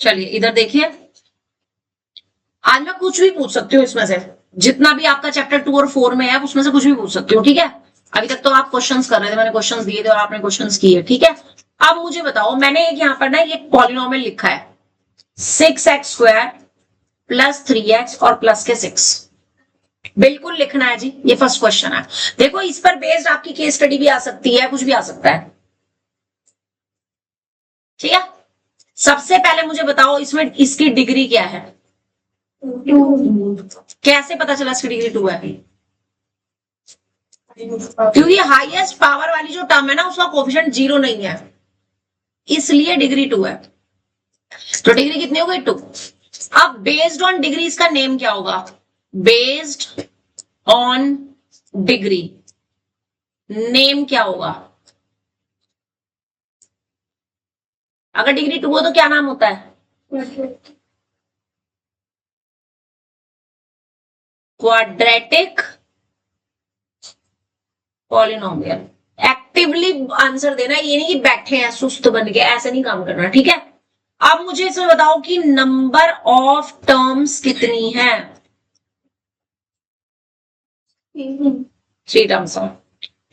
चलिए इधर देखिए, आज मैं कुछ भी पूछ सकती हूँ इसमें से, जितना भी आपका चैप्टर 2 और 4 में है उसमें से कुछ भी पूछ सकती हूँ, ठीक है। अभी तक तो आप क्वेश्चंस कर रहे थे, मैंने क्वेश्चंस दिए थे और आपने क्वेश्चंस किए, ठीक है। अब मुझे बताओ, मैंने एक यहाँ पर ना एक पॉलिनोमियल लिखा है 6x² प्लस 3x और प्लस के 6, बिल्कुल लिखना है जी। ये फर्स्ट क्वेश्चन है। देखो इस पर बेस्ड आपकी केस स्टडी भी आ सकती है, कुछ भी आ सकता है, ठीक है। सबसे पहले मुझे बताओ इसमें इसकी डिग्री क्या है, कैसे पता चला इसकी डिग्री 2 है? क्योंकि हाईएस्ट पावर वाली जो टर्म है ना उसका कोफिशिएंट 0 नहीं है, इसलिए डिग्री 2 है। तो डिग्री कितनी हो गई? 2। अब बेस्ड ऑन डिग्री इसका नेम क्या होगा? बेस्ड ऑन डिग्री नेम क्या होगा? अगर डिग्री 2 हो तो क्या नाम होता है? Quadratic polynomial. एक्टिवली आंसर देना, ये नहीं कि बैठे हैं सुस्त बन के, ऐसे नहीं काम करना, ठीक है। अब मुझे इसमें बताओ कि नंबर ऑफ टर्म्स कितनी है? 3 टर्म्स।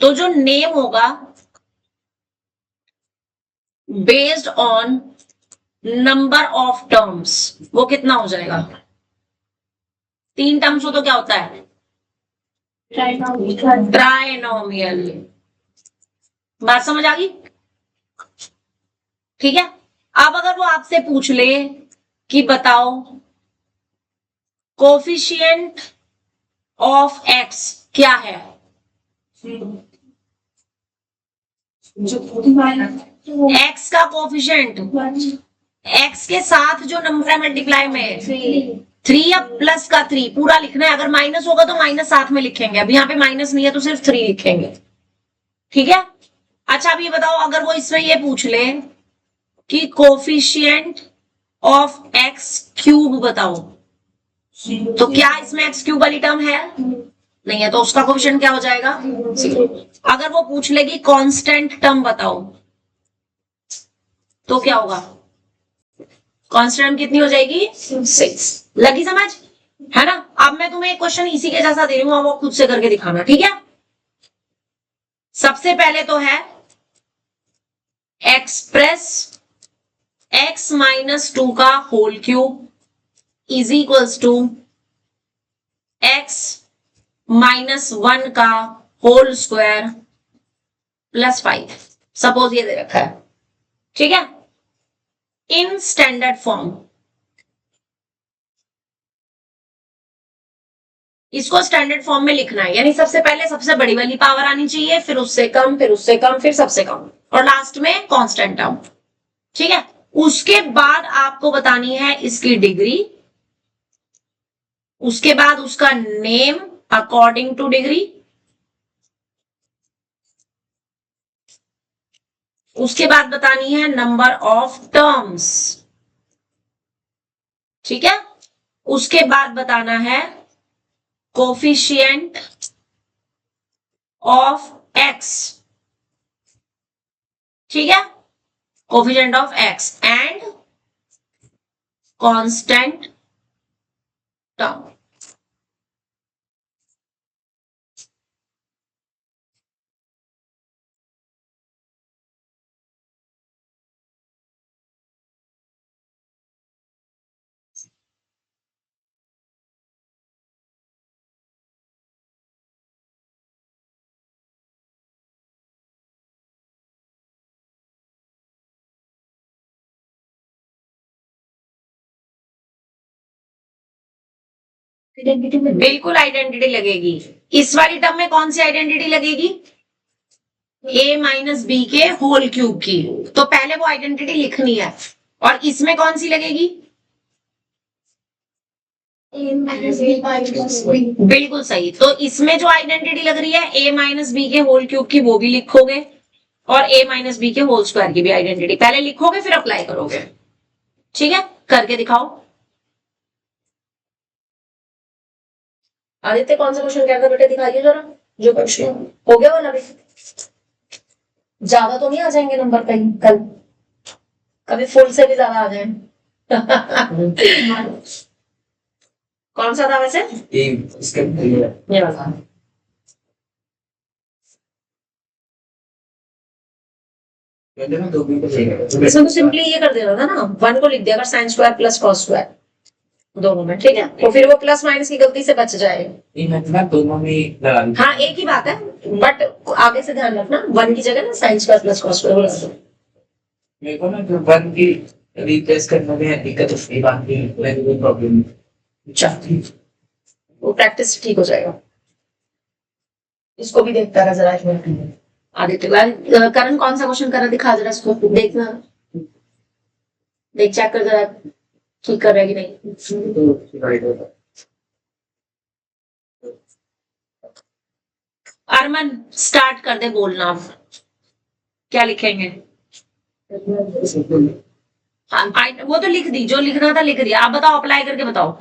तो जो नेम होगा based on number of terms वो कितना हो जाएगा? 3 टर्म्स हो तो क्या होता है? ट्राइनोमियल। बात समझ आ गई? ठीक है। अब अगर वो आपसे पूछ ले कि बताओ कोफिशिएंट ऑफ एक्स क्या है, एक्स का कोफिशिएंट, एक्स के साथ जो नंबर है मल्टीप्लाई में 3 या प्लस का 3 पूरा लिखना है। अगर माइनस होगा तो माइनस साथ में लिखेंगे, अब यहाँ पे माइनस नहीं है तो सिर्फ 3 लिखेंगे, ठीक है। अच्छा अब ये बताओ, अगर वो इसमें ये पूछ ले कि कोफिशिएंट ऑफ एक्स क्यूब बताओ, तो क्या इसमें एक्स क्यूब वाली टर्म है? नहीं है, तो उसका कोफिशिएंट क्या हो जाएगा? अगर वो पूछ लेगी कांस्टेंट टर्म बताओ, तो क्या होगा? कांस्टेंट कितनी हो जाएगी? 6। लगी समझ? है ना। अब मैं तुम्हें एक क्वेश्चन इसी के जैसा दे रही हूं, वो खुद से करके दिखाना, ठीक है। सबसे पहले तो है एक्सप्रेस x माइनस 2 का whole cube is equals to x minus 1 का होल स्क्वायर प्लस 5। सपोज ये दे रखा है, ठीक है, इन स्टैंडर्ड फॉर्म। इसको स्टैंडर्ड फॉर्म में लिखना है, यानी सबसे पहले सबसे बड़ी वाली पावर आनी चाहिए, फिर उससे कम, फिर उससे कम, फिर सबसे कम, और लास्ट में कांस्टेंट टर्म, ठीक है। उसके बाद आपको बतानी है इसकी डिग्री, उसके बाद उसका नेम अकॉर्डिंग टू डिग्री, उसके बाद बतानी है नंबर ऑफ टर्म्स, ठीक है। उसके बाद बताना है कोफिशिएंट ऑफ एक्स, ठीक है, coefficient of x and constant term. बिल्कुल आइडेंटिटी लगेगी। इस वाली टर्म में कौन सी आइडेंटिटी लगेगी? a माइनस बी के होल क्यूब की। तो पहले वो आइडेंटिटी लिखनी है। और इसमें कौन सी लगेगी? बिल्कुल सही। तो इसमें जो आइडेंटिटी लग रही है a माइनस बी के होल क्यूब की, वो भी लिखोगे, और a माइनस बी के होल स्क्वायर की भी आइडेंटिटी पहले लिखोगे, फिर अप्लाई करोगे, ठीक है। करके दिखाओ। आदित्य कौन सा क्वेश्चन क्या था बेटा, दिखाइए जरा जो क्वेश्चन हो गया वाला भी। ज्यादा तो नहीं आ जाएंगे नंबर कहीं कल, कभी फुल से भी ज्यादा आ जाए, कौन सा था वैसे? ये इसके ये वाला। दो भी इसमें तो सिंपली ये कर देना था ना, 1 को लिख दिया अगर sine square plus cos square दोनों में, ठीक है, तो फिर वो प्लस माइनस की गलती से बच जाएगा। दोनों में लगा दी। हाँ एक ही बात है, बट आगे से ध्यान रखना 1 की जगह ना sine square plus cos square लगा दो। मेरे को ना जो 1 की रिप्लेस करने में दिक्कत होती है, बाकी मेरे को प्रॉब्लम नहीं। चल वो प्रैक्टिस ठीक हो जाएगा। इसको भी देखता रहा जरा एक मिनट। आदित्य करण कौन सा क्वेश्चन करा, दिखा जरा इसको, देखना, देख चेक कर जरा ठीक कर रहा है कि नहीं। अरमन स्टार्ट कर दे बोलना, अब क्या लिखेंगे? हाँ वो तो लिख दी, जो लिखना था लिख दिया, आप बताओ, अप्लाई करके बताओ।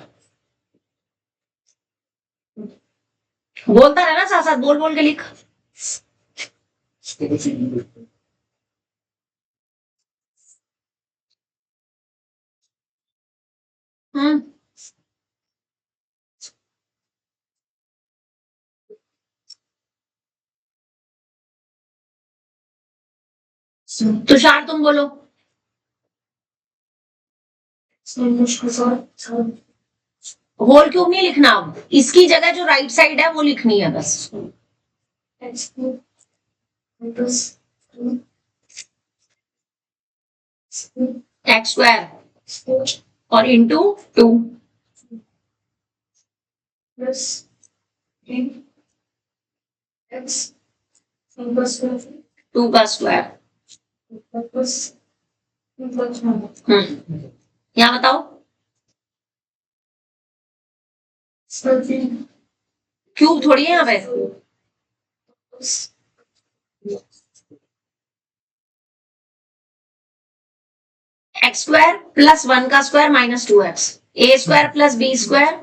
बोलता रहना साथ साथ, बोल बोल के लिख। हम्म, तुषार तुम बोलो। होल क्यूब नहीं लिखना, अब इसकी जगह जो राइट साइड है वो लिखनी है बस। एक्स स्क्वायर और इंटू 2 प्लस एक्स 2 का स्क्वायर। प्लस यहाँ बताओ क्यूब थोड़ी है यहाँ पे, एक्स स्क्वायर प्लस 1 का square minus 2x, A square plus B square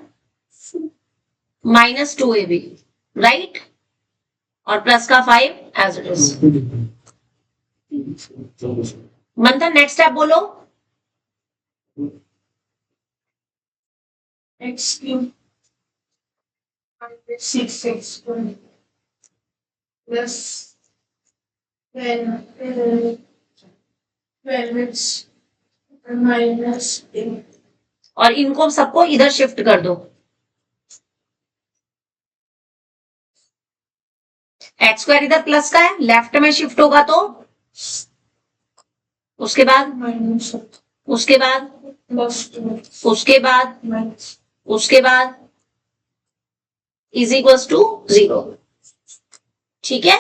minus 2ab, right, और प्लस का 5 as it is. Manthan next step बोलो। X cube 6x plus 12x minus और इनको सबको इधर शिफ्ट कर दो, एक्स स्क्वायर इधर प्लस का है, लेफ्ट में शिफ्ट होगा तो उसके बाद माइनस उसके बाद प्लस उसके बाद माइनस उसके बाद इज इक्वल्स टू 0, ठीक है।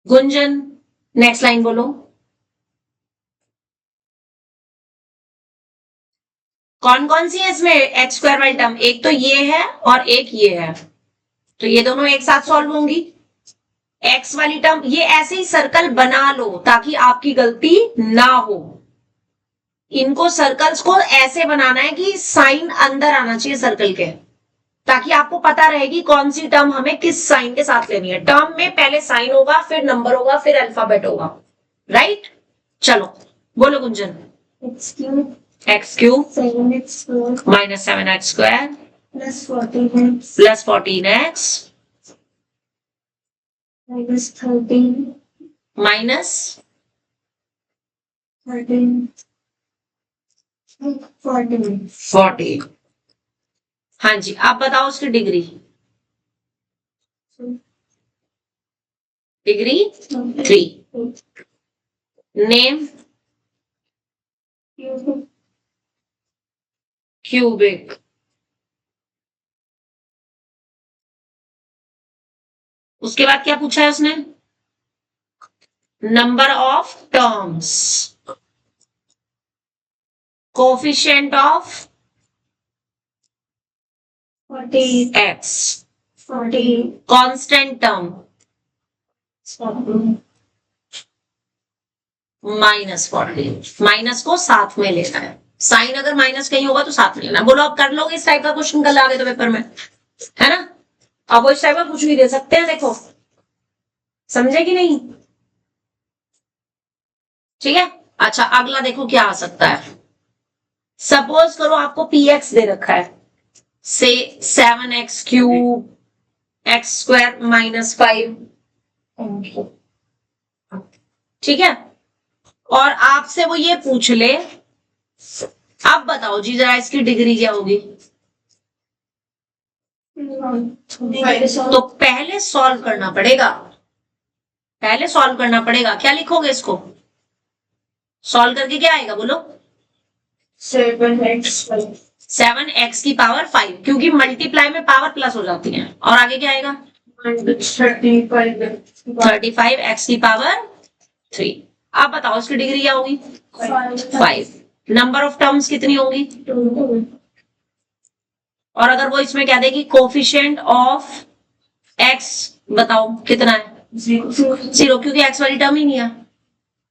गुंजन नेक्स्ट लाइन बोलो। कौन कौन सी है इसमें एक्स स्क्वायर वाली टर्म? एक तो ये है और एक ये है, तो ये दोनों एक साथ सॉल्व होंगी। एक्स वाली टर्म ये ऐसे ही सर्कल बना लो ताकि आपकी गलती ना हो। इनको सर्कल्स को ऐसे बनाना है कि साइन अंदर आना चाहिए सर्कल के, ताकि आपको पता रहेगी कौन सी टर्म हमें किस साइन के साथ लेनी है। टर्म में पहले साइन होगा, फिर नंबर होगा, फिर अल्फाबेट होगा, राइट। चलो बोलो Gunjan. X cube x cube 7x minus 7x square plus 14x plus 14x minus 13 minus 14 हाँ जी, आप बताओ उसकी डिग्री। डिग्री 3। Name cubic. उसके बाद क्या पूछा है उसने? Number of terms, coefficient of 40 x, 40 constant term -40। Minus को साथ में लेना है, साइन अगर माइनस कहीं होगा तो साथ में लेना। बोलो आप कर लोगे इस टाइप का क्वेश्चन कल आगे तो पेपर में, है ना? अब वो इस टाइप का कुछ भी दे सकते हैं, देखो समझे कि नहीं? ठीक है। अच्छा अगला देखो क्या आ सकता है। सपोज करो आपको px दे रखा है, से 7x³ x² - 5, ठीक है। और आपसे वो ये पूछ ले, अब बताओ जी जरा इसकी डिग्री क्या होगी। तो पहले सॉल्व करना पड़ेगा, पहले सॉल्व करना पड़ेगा। क्या लिखोगे इसको, सॉल्व करके क्या आएगा बोलो। 7x की पावर 5, क्योंकि मल्टीप्लाई में पावर प्लस हो जाती है। और आगे क्या आएगा 35x की पावर 3। अब बताओ इसकी डिग्री क्या होगी 5। नंबर ऑफ टर्म्स कितनी होंगी। और अगर वो इसमें क्या देगी, कोफिशिएंट ऑफ x बताओ कितना है 0, क्योंकि x वाली टर्म ही नहीं है।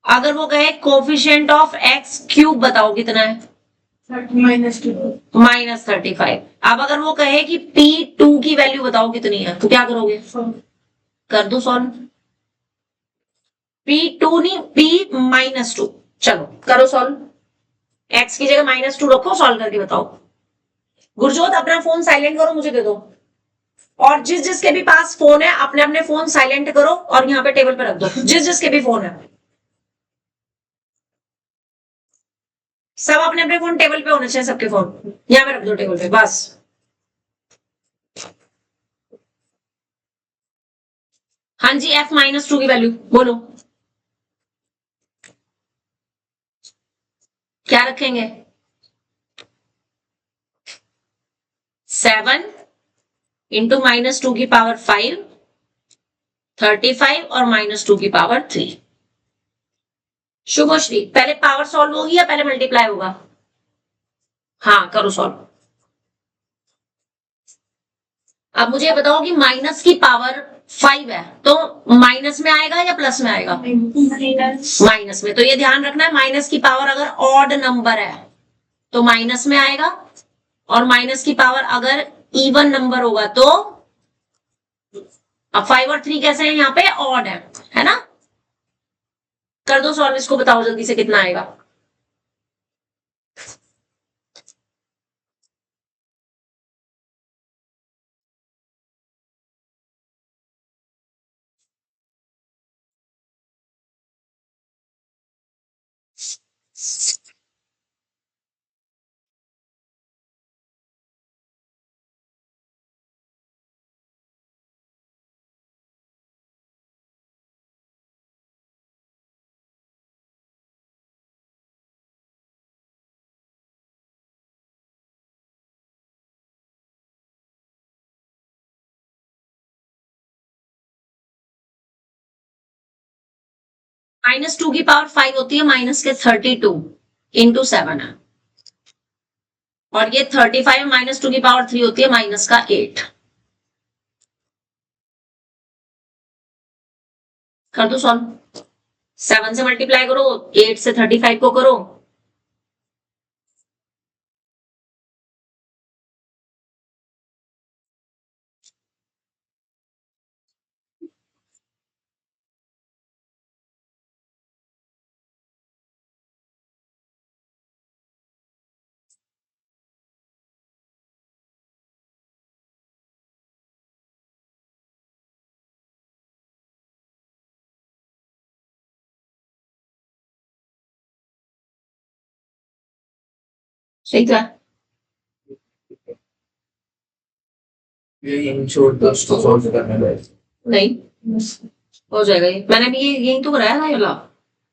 अगर वो कहे कोफिशिएंट ऑफ x³ बताओ कितना है -35। अब अगर वो कहे कि P2 की वैल्यू बताओ कितनी है, तो क्या करोगे, कर दो सॉल्व। P2 नहीं, P-2। चलो करो सॉल्व, x की जगह -2 रखो, सॉल्व करके बताओ। गुरजोत अपना फोन साइलेंट करो, मुझे दे दो। और जिस जिसके भी पास फोन है अपने अपने फोन साइलेंट करो और यहाँ पे टेबल पे रख दो, जिस जिसके भी फोन है। सब अपने अपने फोन टेबल पे होने चाहिए, सबके फोन यहाँ पे रख दो टेबल पे, बस। हाँ जी, f-2 की वैल्यू बोलो क्या रखेंगे। 7 इंटू -2 की पावर 5, 35 और -2 की पावर 3। शुभश्री पहले पावर सॉल्व होगी या पहले मल्टीप्लाई होगा। हाँ करो सॉल्व। अब मुझे बताओ कि माइनस की पावर 5 है तो माइनस में आएगा या प्लस में आएगा, माइनस में। तो ये ध्यान रखना है, माइनस की पावर अगर ऑड नंबर है तो माइनस में आएगा, और माइनस की पावर अगर इवन नंबर होगा तो। अब 5 और 3 कैसे हैं, यहाँ पे ऑड है ना। कर दो सॉल्व, इसको बताओ जल्दी से कितना आएगा। -2 की पावर 5 होती है माइनस के 32 इंटू 7 है, और ये 35 -2 की पावर 3 होती है माइनस का 8। कर दो सॉल्व, 7 से मल्टीप्लाई करो, 8 से 35 को करो। सही था, ये छोड़ दो, उसको सॉल्व करने दो। नहीं हो जाएगा ये, मैंने भी ये यही तो कराया था, ये वाला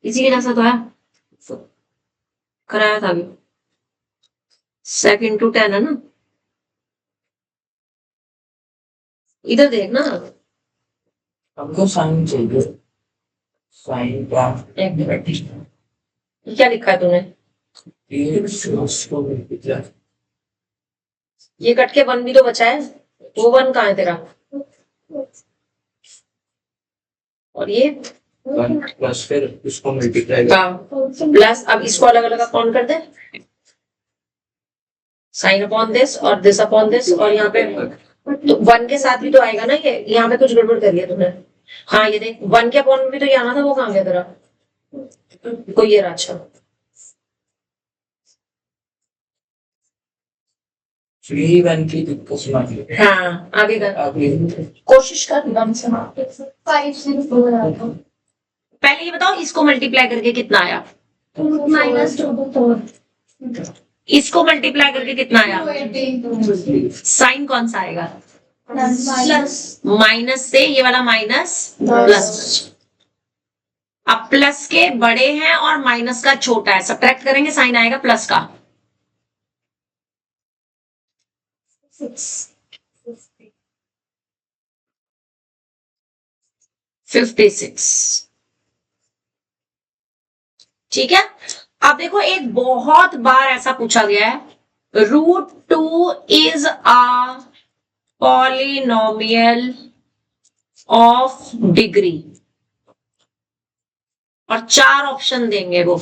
इसी के जैसा तो है, कराया था अभी। सेक इंटू 10 है ना, इधर देखना। हमको साइन चाहिए, साइन का क्या लिखा है तूने, ये कट के 1 भी तो बचा है, वो 1 कहाँ है तेरा, और ये प्लस फिर इसको मल्टीप्लाई प्लस। अब इसको अलग अलग कौन कर दे, साइन अपॉन दिस और दिस अपॉन दिस, और यहाँ पे तो 1 के साथ भी तो आएगा ना ये, यहाँ पे कुछ गड़बड़ करी है तूने। हाँ ये देख 1 के अपॉन में भी तो ये आना था, वो कहाँ गया तेरा। कोई ये रहा, अच्छा 3 1 की दिक्कत सुना दी हाँ आगे कर, आगे कोशिश कर ढंग से। 5 से 4 आता है। पहले ये बताओ इसको मल्टीप्लाई करके कितना आया, माइनस 2 to 4 इसको मल्टीप्लाई करके कितना आया, 18 साइन कौन सा आएगा, प्लस माइनस से ये वाला माइनस प्लस। अब प्लस के बड़े हैं और माइनस का छोटा है, सब्ट्रैक्ट करेंगे साइन आएगा प्लस का। 56। ठीक है, अब देखो एक बहुत बार ऐसा पूछा गया है, √2 is a polynomial of degree, और 4 ऑप्शन देंगे वो।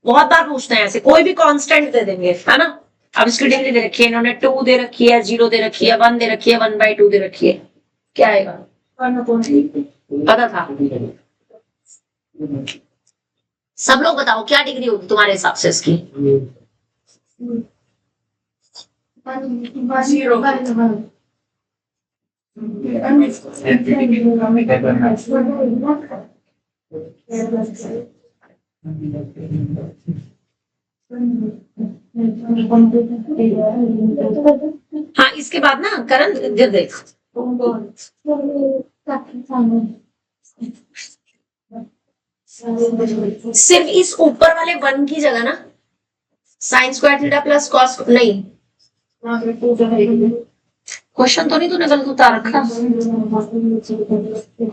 बहुत बार पूछते हैं ऐसे, कोई भी कांस्टेंट दे देंगे, है ना। अब इसकी डिग्री दे रखी है इन्होंने, 2 दे रखी है, 0 दे रखी है, 1 दे रखी है, 1/2 दे रखी है, क्या आएगा, पता था। सब लोग बताओ क्या डिग्री होगी तुम्हारे हिसाब से इसकी, 0 हाँ इसके बाद ना करण इधर देख, सिर्फ इस ऊपर वाले 1 की जगह ना sine square theta plus cos, नहीं क्वेश्चन तो नहीं तूने गलत उतार रखा,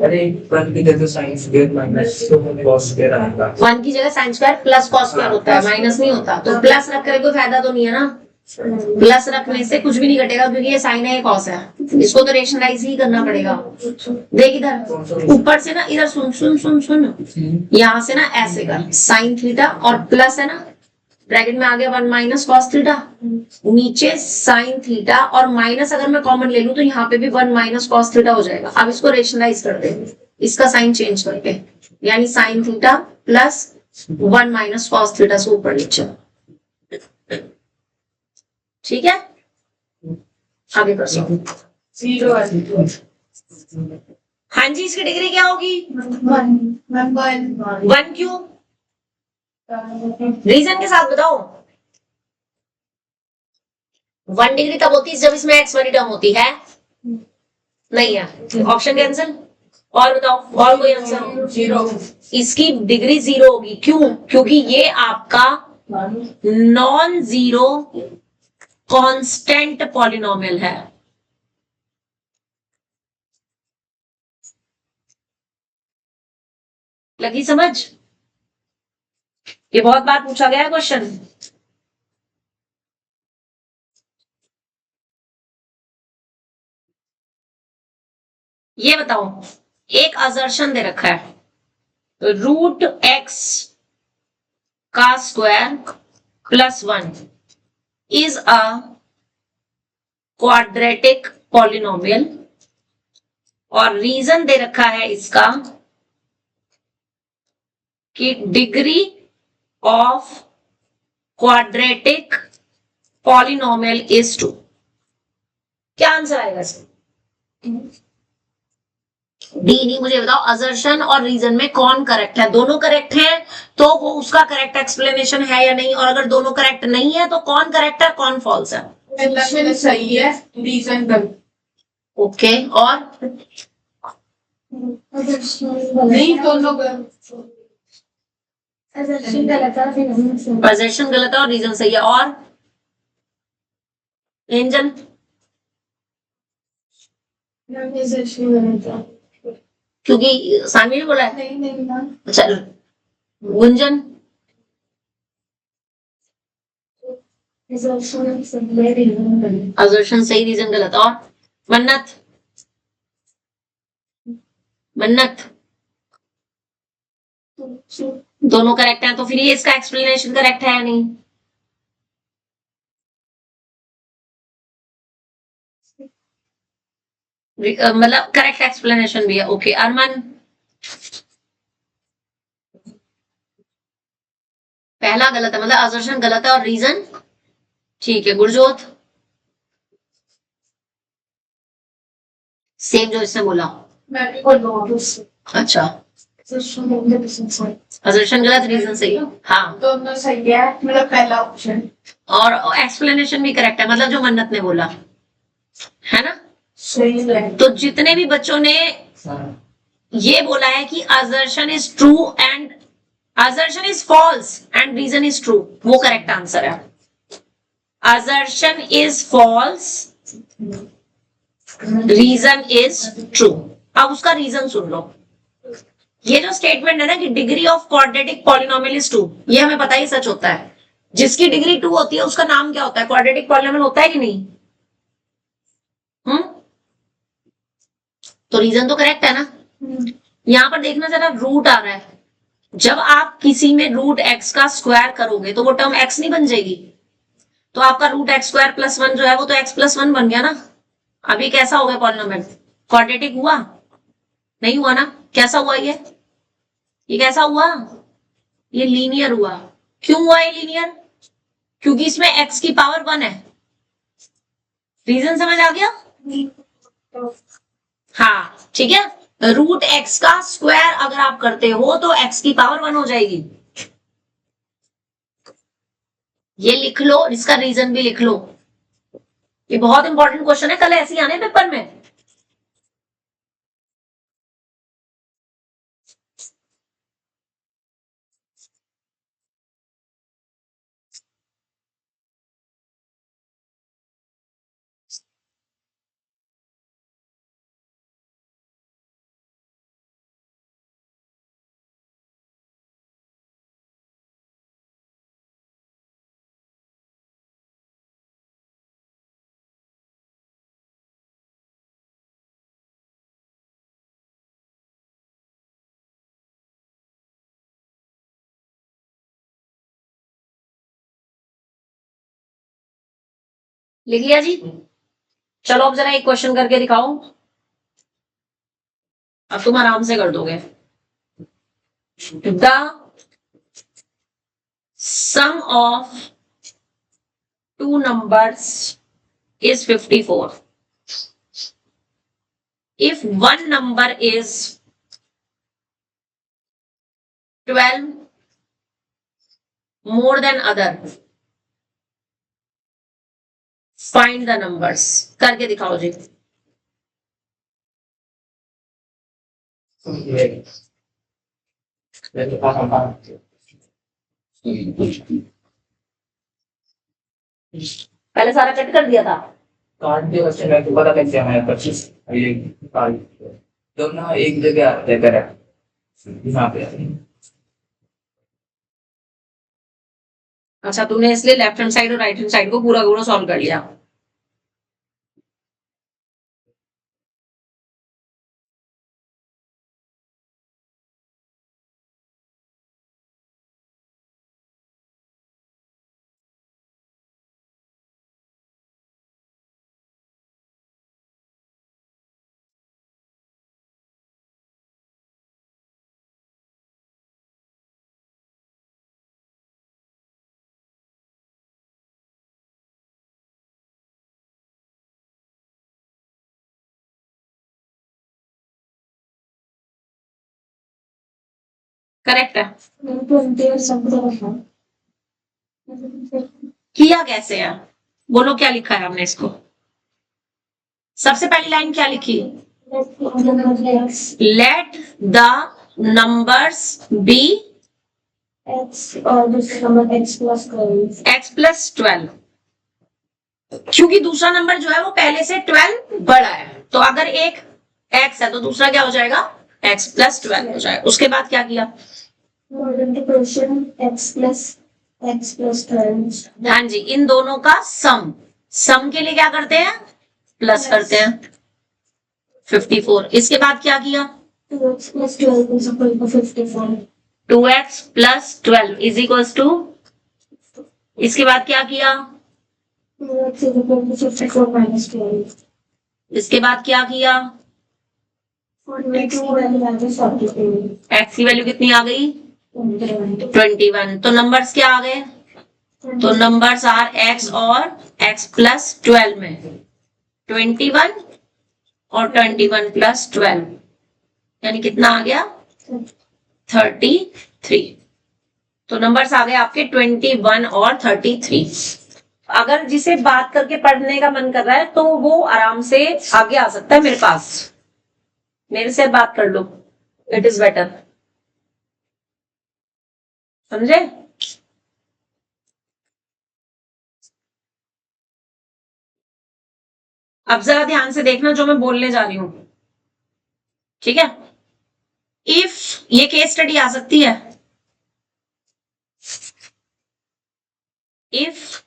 अरे 1 की जगह sine square minus cos square आएगा। 1 की जगह sine square plus cos square होता है, माइनस नहीं होता। तो प्लस रख कर कोई फायदा तो नहीं है ना, प्लस रखने से कुछ भी नहीं घटेगा क्योंकि ये साइन है ये कॉस है, इसको तो रेशनलाइज ही करना पड़ेगा। देख इधर ऊपर से ना, इधर सुन सुन सुन सुन, यहाँ से ना ऐसे कर, साइन थीटा और प्लस है ना, ब्रैकेट में आ गया 1 माइनस कॉस थीटा, नीचे साइन थीटा और माइनस अगर मैं कॉमन ले लूं तो यहाँ पे भी 1 माइनस कॉस थीटा हो जाएगा। अब इसको रेशनलाइज करते हैं, इसका साइन चेंज करके, यानी sine theta plus 1 minus cos theta से ऊपर नीचे, ठीक है। आगे कर सकते, 0 हाँ जी इसकी डिग्री क्या होगी, 1 क्यों, रीजन के साथ बताओ। 1 डिग्री तब होती है जब इसमें एक्स वाली टर्म होती है, नहीं है, ऑप्शन कैंसिल। और बताओ और कोई आंसर, 0 इसकी डिग्री 0 होगी, क्यों, क्योंकि ये आपका नॉन जीरो कांस्टेंट पॉलिनोमियल है। लगी समझ, ये बहुत बार पूछा गया है क्वेश्चन। ये बताओ, एक असर्शन दे रखा है, √x का square plus 1 is a quadratic polynomial, और रीजन दे रखा है इसका कि degree of quadratic polynomial is 2। क्या आंसर आएगा इसमें, डी नहीं, मुझे बताओ असर्शन और रीजन में कौन करेक्ट है। दोनों करेक्ट हैं तो वो उसका करेक्ट एक्सप्लेनेशन है या नहीं, और अगर दोनों करेक्ट नहीं है तो कौन करेक्ट है कौन फॉल्स है। सही है, रीजन गलत, ओके और नहीं दोनों गलत, पोजीशन गलत है और रीजन सही है। और एंजल क्योंकि सानवी ने बोला है, नहीं अच्छा गुंजन असर्शन सही रीजन गलत। और मन्नत, मन्नत दोनों करेक्ट हैं, तो फिर ये इसका एक्सप्लेनेशन करेक्ट है या नहीं। मतलब करेक्ट एक्सप्लेनेशन भी है। ओके अरमान, पहला गलत है, मतलब असर्शन गलत है और रीजन ठीक है। गुरजोत सेम जो इसने बोला। मैं भी बोल रहा हूँ अच्छा, असर्शन गलत, रीजन सही। हाँ, दोनों सही है, मतलब पहला ऑप्शन। और एक्सप्लेनेशन भी करेक्ट है, मतलब जो मन्नत ने बोला है ना। सही है। तो जितने भी बच्चों ने ये बोला है कि assertion is true and assertion is false and reason is true, वो करेक्ट आंसर है। assertion is false, reason is true। अब उसका रीजन सुन लो। ये जो स्टेटमेंट है ना कि degree of quadratic polynomial is 2, ये हमें पता ही सच होता है। जिसकी डिग्री 2 होती है उसका नाम क्या होता है? क्वाड्रेटिक पॉलिनोमियल होता है कि नहीं? तो रीजन तो करेक्ट है ना। यहां पर देखना जरा, रूट आ रहा है। जब आप किसी में रूट एक्स का स्क्वायर करोगे तो वो टर्म एक्स नहीं बन जाएगी? तो आपका रूट एक्स स्क्वायर प्लस 1 जो है वो तो एक्स प्लस 1 बन गया ना। अभी कैसा हो गया पॉलिनोमियल? क्वाड्रेटिक हुआ? नहीं हुआ ना। कैसा हुआ ये कैसा हुआ? ये लीनियर हुआ। क्यों हुआ ये लीनियर? क्योंकि इसमें एक्स की पावर 1 है। रीजन समझ आ गया? हाँ ठीक है। रूट एक्स का स्क्वायर अगर आप करते हो तो एक्स की पावर 1 हो जाएगी। ये लिख लो, इसका रीजन भी लिख लो। ये बहुत इंपॉर्टेंट क्वेश्चन है, कल ऐसे ही आने पेपर में। लिख लिया जी? चलो अब जरा एक क्वेश्चन करके दिखाओ। अब तुम आराम से कर दोगे। The sum of two numbers is 54. If one number is 12 more than other, find the numbers। करके दिखाओ जी। पहले सारा कट कर दिया था। काट दिया बच्चे, मैं तो पता लग गया मैं 25 ये काट दिया। दोनों एक जगह आते हैं करेक्ट, यहाँ पे अच्छा, तुमने इसलिए लेफ्ट हैंड साइड और राइट हैंड साइड को पूरा पूरा सॉल्व कर लिया। करेक्ट है। किया कैसे है? बोलो क्या लिखा है हमने इसको? सबसे पहली लाइन क्या लिखी? Let the numbers be x plus 12। क्योंकि दूसरा नंबर जो है वो पहले से 12 बड़ा है, तो अगर एक x है तो दूसरा क्या हो जाएगा? x प्लस 12 हो जाएगा। उसके बाद क्या किया? हाँ जी, इन दोनों का सम के लिए क्या करते हैं? प्लस करते हैं 54। इसके बाद क्या किया? 2x plus 12 is equals to, इसके बाद क्या किया? इसके बाद क्या किया? x की वैल्यू कितनी आ गई? 21। तो नंबर्स क्या आ गए? तो नंबर्स आर x और x प्लस 12 में 21 और 21 प्लस 12 यानी कितना आ गया? 33। तो नंबर्स आ गए आपके 21 और 33। अगर जिसे बात करके पढ़ने का मन कर रहा है तो वो आराम से आगे आ सकता है मेरे पास, मेरे से बात कर लो, इट इज बेटर। समझे? अब जरा ध्यान से देखना जो मैं बोलने जा रही हूं, ठीक है? इफ ये केस स्टडी आ सकती है, if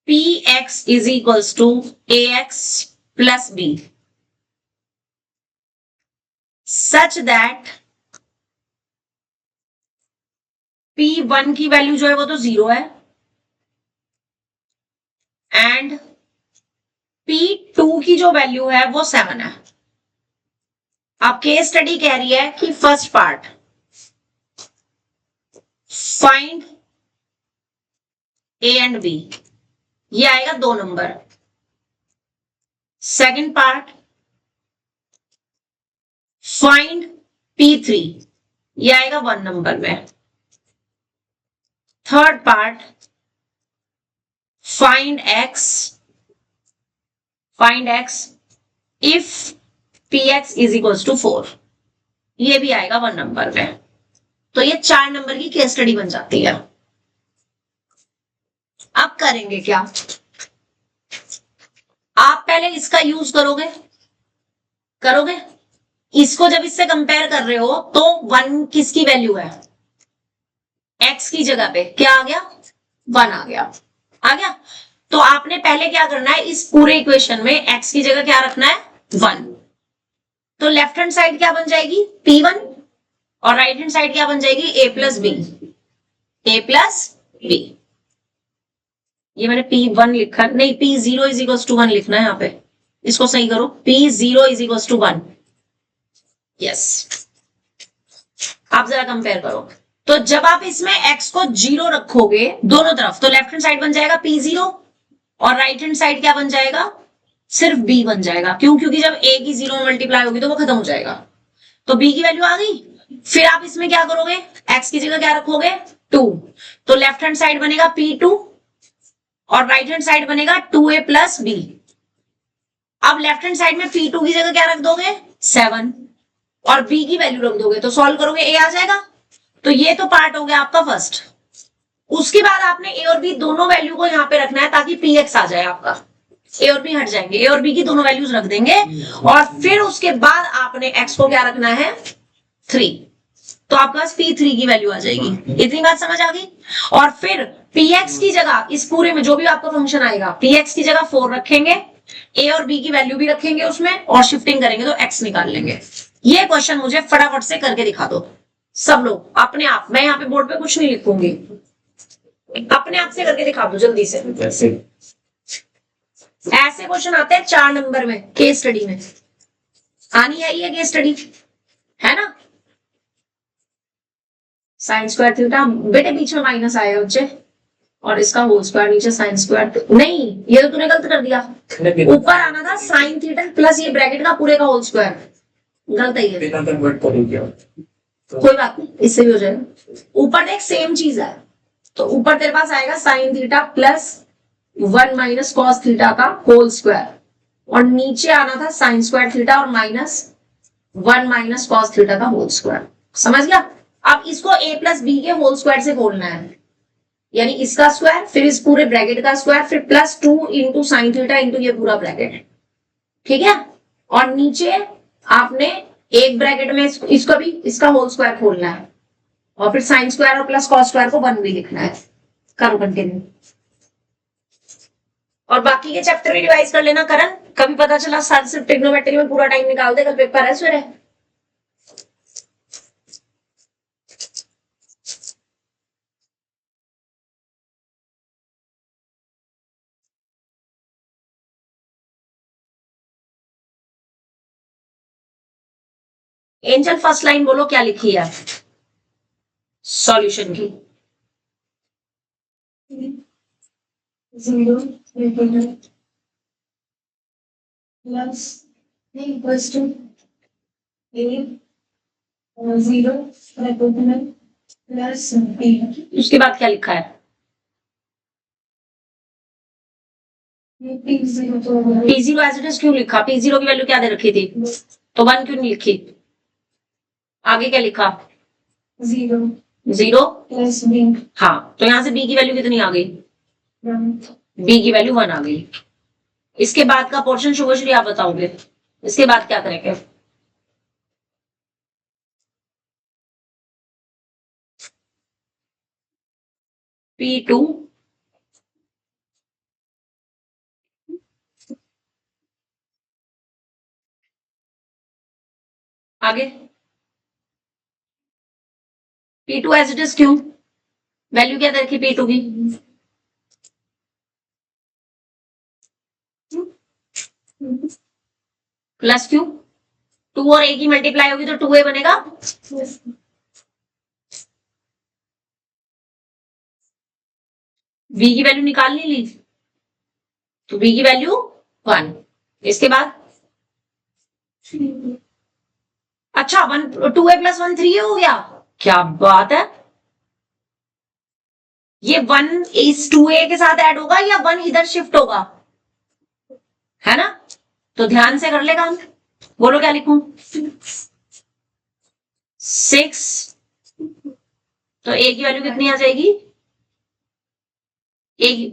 px is equals to ax plus b such that p1 की वैल्यू जो है वो तो 0 है एंड p2 की जो वैल्यू है वो 7 है। अब केस स्टडी कह रही है कि first part find a and b, ये आएगा 2 number. Second part find p3, ये आएगा 1 नंबर में। Third part find x if px is equals to 4, ये भी आएगा 1 नंबर में। तो ये 4 नंबर की केस स्टडी बन जाती है। अब करेंगे क्या? आप पहले इसका यूज करोगे। इसको जब इससे कंपेयर कर रहे हो तो 1 किसकी वैल्यू है? x की जगह पे क्या आ गया? 1 आ गया। तो आपने पहले क्या करना है, इस पूरे इक्वेशन में x की जगह क्या रखना है? 1। तो लेफ्ट हैंड साइड क्या बन जाएगी? p1 और राइट हैंड साइड क्या बन जाएगी? a plus b. ये मैंने p1 लिखा नहीं, p0 इज इक्वल टू 1 लिखना है यहाँ पे, इसको सही करो। p0 is equal to 1। Yes, आप जरा कंपेयर करो। तो जब आप इसमें x को 0 रखोगे दोनों तरफ तो लेफ्ट हैंड साइड बन जाएगा p0 और राइट हैंड साइड क्या बन जाएगा? सिर्फ b बन जाएगा। क्यों? क्योंकि जब a की 0 मल्टीप्लाई होगी तो वो खत्म हो जाएगा। तो b की वैल्यू आ गई। फिर आप इसमें क्या करोगे? x की जगह क्या रखोगे? 2। तो लेफ्ट हैंड साइड बनेगा p2 और राइट हैंड साइड बनेगा 2a प्लस b। अब लेफ्ट हैंड साइड में p2 की जगह क्या रख दोगे? 7 और b की वैल्यू रख दोगे तो सॉल्व करोगे a आ जाएगा। तो ये तो पार्ट हो गया आपका फर्स्ट। उसके बाद आपने a और b दोनों वैल्यू को यहां पे रखना है ताकि px आ जाए आपका। a और b हट जाएंगे, a और b की दोनों वैल्यूज रख देंगे और फिर उसके बाद आपने x को क्या रखना है? 3। तो आपके पास p3 की वैल्यू आ जाएगी। इतनी बात समझ आ गई? और फिर px की जगह इस पूरे में जो भी आपका फंक्शन आएगा px की जगह 4 रखेंगे, a और b की वैल्यू भी रखेंगे उसमें और शिफ्टिंग करेंगे तो x निकाल लेंगे। ये क्वेश्चन मुझे फटाफट से करके दिखा दो सब लोग अपने आप। मैं यहाँ पे बोर्ड पे कुछ नहीं लिखूंगी, अपने आप से करके दिखा दो जल्दी से। ऐसे क्वेश्चन आते हैं 4 नंबर में केस स्टडी में। आनी है केस स्टडी, है ना? साइन स्क्वायर थीटा, बेटे बीच में माइनस आया बच्चे और इसका होल स्क्वायर नीचे साइन स्क्वायर। नहीं, ये तो तूने गलत कर दिया। ऊपर आना था साइन थीटा प्लस ये ब्रैकेट का पूरे का होल स्क्वायर। गलत है ये। कोई बात नहीं, इससे भी हो जाएगा। ऊपर देख सेम चीज है, तो ऊपर तेरे पास आएगा sine theta plus 1 minus cos theta का होल स्क्वायर और नीचे आना था साइन स्क्वायर थीटा और माइनस 1 माइनस कॉस थीटा का होल स्क्वायर। समझ गया? अब इसको a प्लस बी के होल स्क्वायर से खोलना है, यानी इसका स्क्वायर फिर इस पूरे ब्रैकेट का स्क्वायर फिर plus 2 into sine theta into ये पूरा ब्रैकेट। ठीक है? और नीचे आपने एक ब्रैकेट में इसको भी इसका होल स्क्वायर खोलना है और फिर साइन स्क्वायर और प्लस कॉस स्क्वायर को 1 भी लिखना है। करो कंटिन्यू और बाकी के चैप्टर भी रिवाइज कर लेना। करण, कभी पता चला सर सिर्फ ट्रिग्नोमेट्री में पूरा टाइम निकाल दे, कल पेपर है सवेरे। एंजल फर्स्ट लाइन बोलो क्या लिखी है? सॉल्यूशन की। 0 plus equals to a 0 plus b. उसके बाद क्या लिखा है? P0 तो P0 एज इट इज क्यों लिखा? P0 की वैल्यू क्या दे रखी थी? तो 1 क्यों नहीं लिखी? आगे क्या लिखा? 0 0 प्लस बी। हाँ, तो यहां से B की वैल्यू कितनी आ गई? B की वैल्यू 1 आ गई। इसके बाद का पोर्शन शुभश्री आप बताओगे, इसके बाद क्या करेंगे? P2 आगे P2 एज इट इज क्यों? वैल्यू क्या दे रखी P2 की? प्लस क्यों? 2 और A की मल्टीप्लाई होगी तो 2A बनेगा। B की वैल्यू निकाल ली तो B की वैल्यू 1। इसके बाद अच्छा 1 2A प्लस 1 3A हो गया। क्या बात है! ये 1 इस 2A के साथ ऐड होगा या 1 इधर शिफ्ट होगा, है ना? तो ध्यान से कर ले काम। बोलो क्या लिखूं? 6 तो A की वैल्यू कितनी आ जाएगी? A की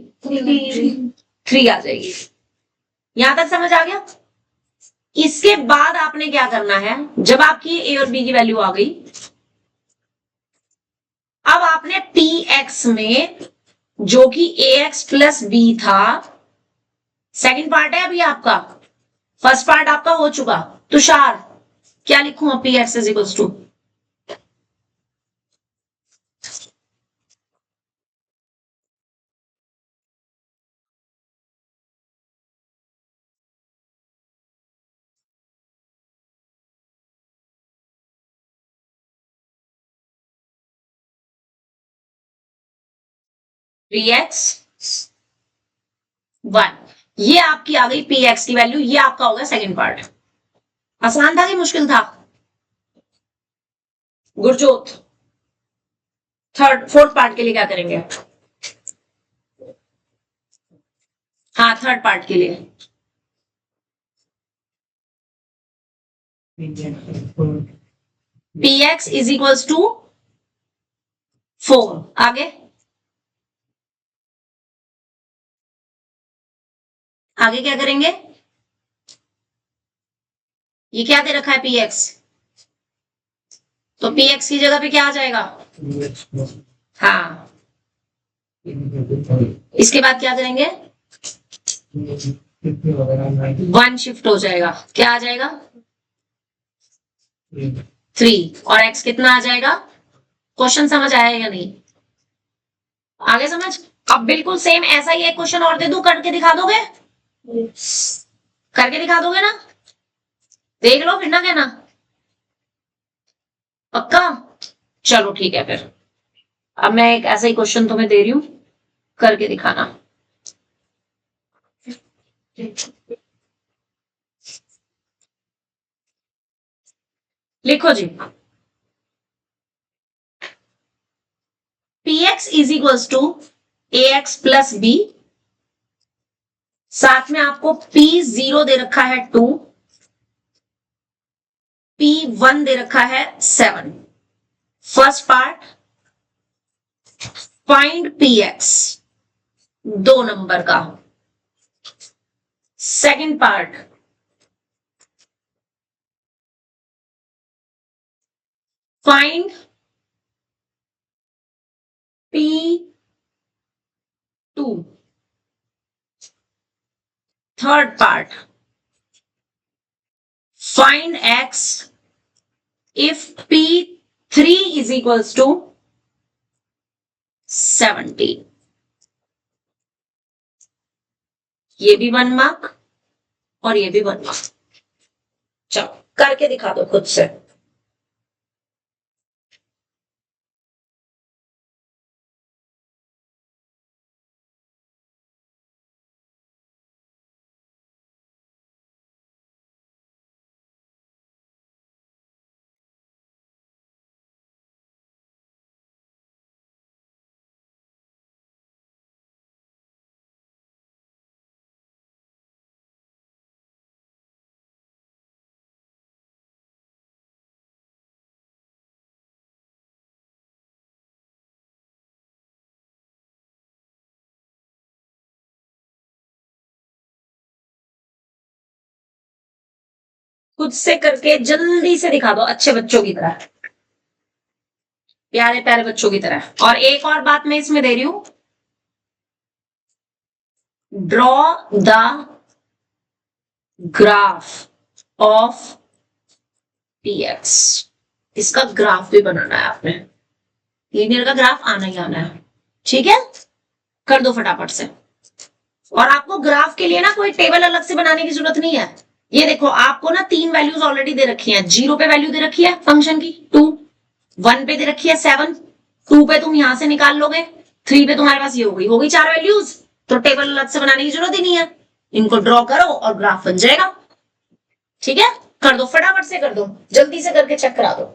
3 आ जाएगी। यहां तक समझ आ गया? इसके बाद आपने क्या करना है, जब आपकी A और B की वैल्यू आ गई, अब आपने Px में जो कि AX प्लस B था, सेकंड पार्ट है अभी आपका, फर्स्ट पार्ट आपका हो चुका। तुषार क्या लिखूं अब? Px is equals to Px 1, ये आपकी आ गई Px की वैल्यू, ये आपका होगा सेकंड पार्ट। आसान था कि मुश्किल था? गुरजोत फोर्थ पार्ट के लिए क्या करेंगे? हाँ, थर्ड पार्ट के लिए Px इज इक्वल्स टू 4। आगे आगे क्या करेंगे? ये क्या दे रखा है Px, तो Px की जगह पे क्या आ जाएगा? हाँ, इसके बाद क्या करेंगे? 1 शिफ्ट हो जाएगा, क्या आ जाएगा? 3 और x कितना आ जाएगा? क्वेश्चन समझ आया या नहीं? आगे समझ? अब बिल्कुल सेम ऐसा ही एक क्वेश्चन और दे दूं, करके दिखा दोगे? करके दिखा दोगे ना? देख लो फिर ना कहना। पक्का? चलो ठीक है फिर। अब मैं एक ऐसा ही क्वेश्चन तुम्हें दे रही हूं, करके दिखाना। लिखो जी, Px is equals to AX plus B, साथ में आपको P0 दे रखा है 2, P1 दे रखा है 7। First part find Px 2 number का, second part find P2, third part find x if P3 is equals to 70। ये भी 1 मार्क और ये भी 1 मार्क। चलो करके दिखा दो खुद से। खुद से करके जल्दी से दिखा दो, अच्छे बच्चों की तरह, प्यारे प्यारे बच्चों की तरह। और एक और बात मैं इसमें दे रही हूं, draw the graph of px। इसका ग्राफ भी बनाना है आपने, लीनियर का ग्राफ आना ही आना है, ठीक है? कर दो फटाफट से। और आपको ग्राफ के लिए ना कोई टेबल अलग से बनाने की जरूरत नहीं है। ये देखो, आपको ना 3 वैल्यूज ऑलरेडी दे रखी हैं। 0 पे वैल्यू दे रखी है फंक्शन की 2, 1 पे दे रखी है 7, 2 पे तुम यहां से निकाल लोगे, 3 पे तुम्हारे पास ये हो गई 4 वैल्यूज। तो टेबल अलग से बनाने की जरूरत ही नहीं है, इनको ड्रॉ करो और ग्राफ बन जाएगा। ठीक है, कर दो फटाफट से, कर दो जल्दी से, करके चेक करा दो।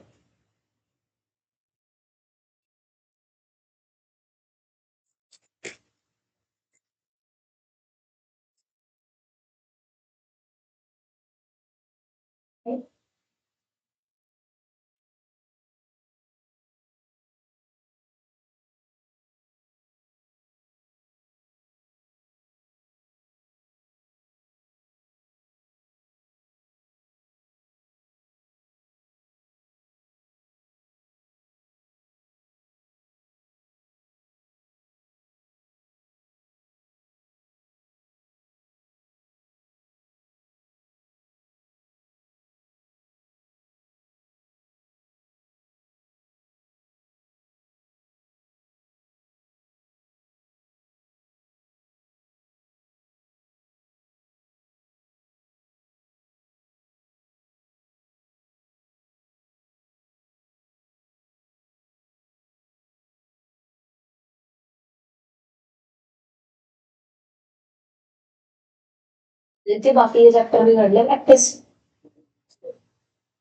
देखते बाकी ये चैप्टर भी कर ले प्रैक्टिस,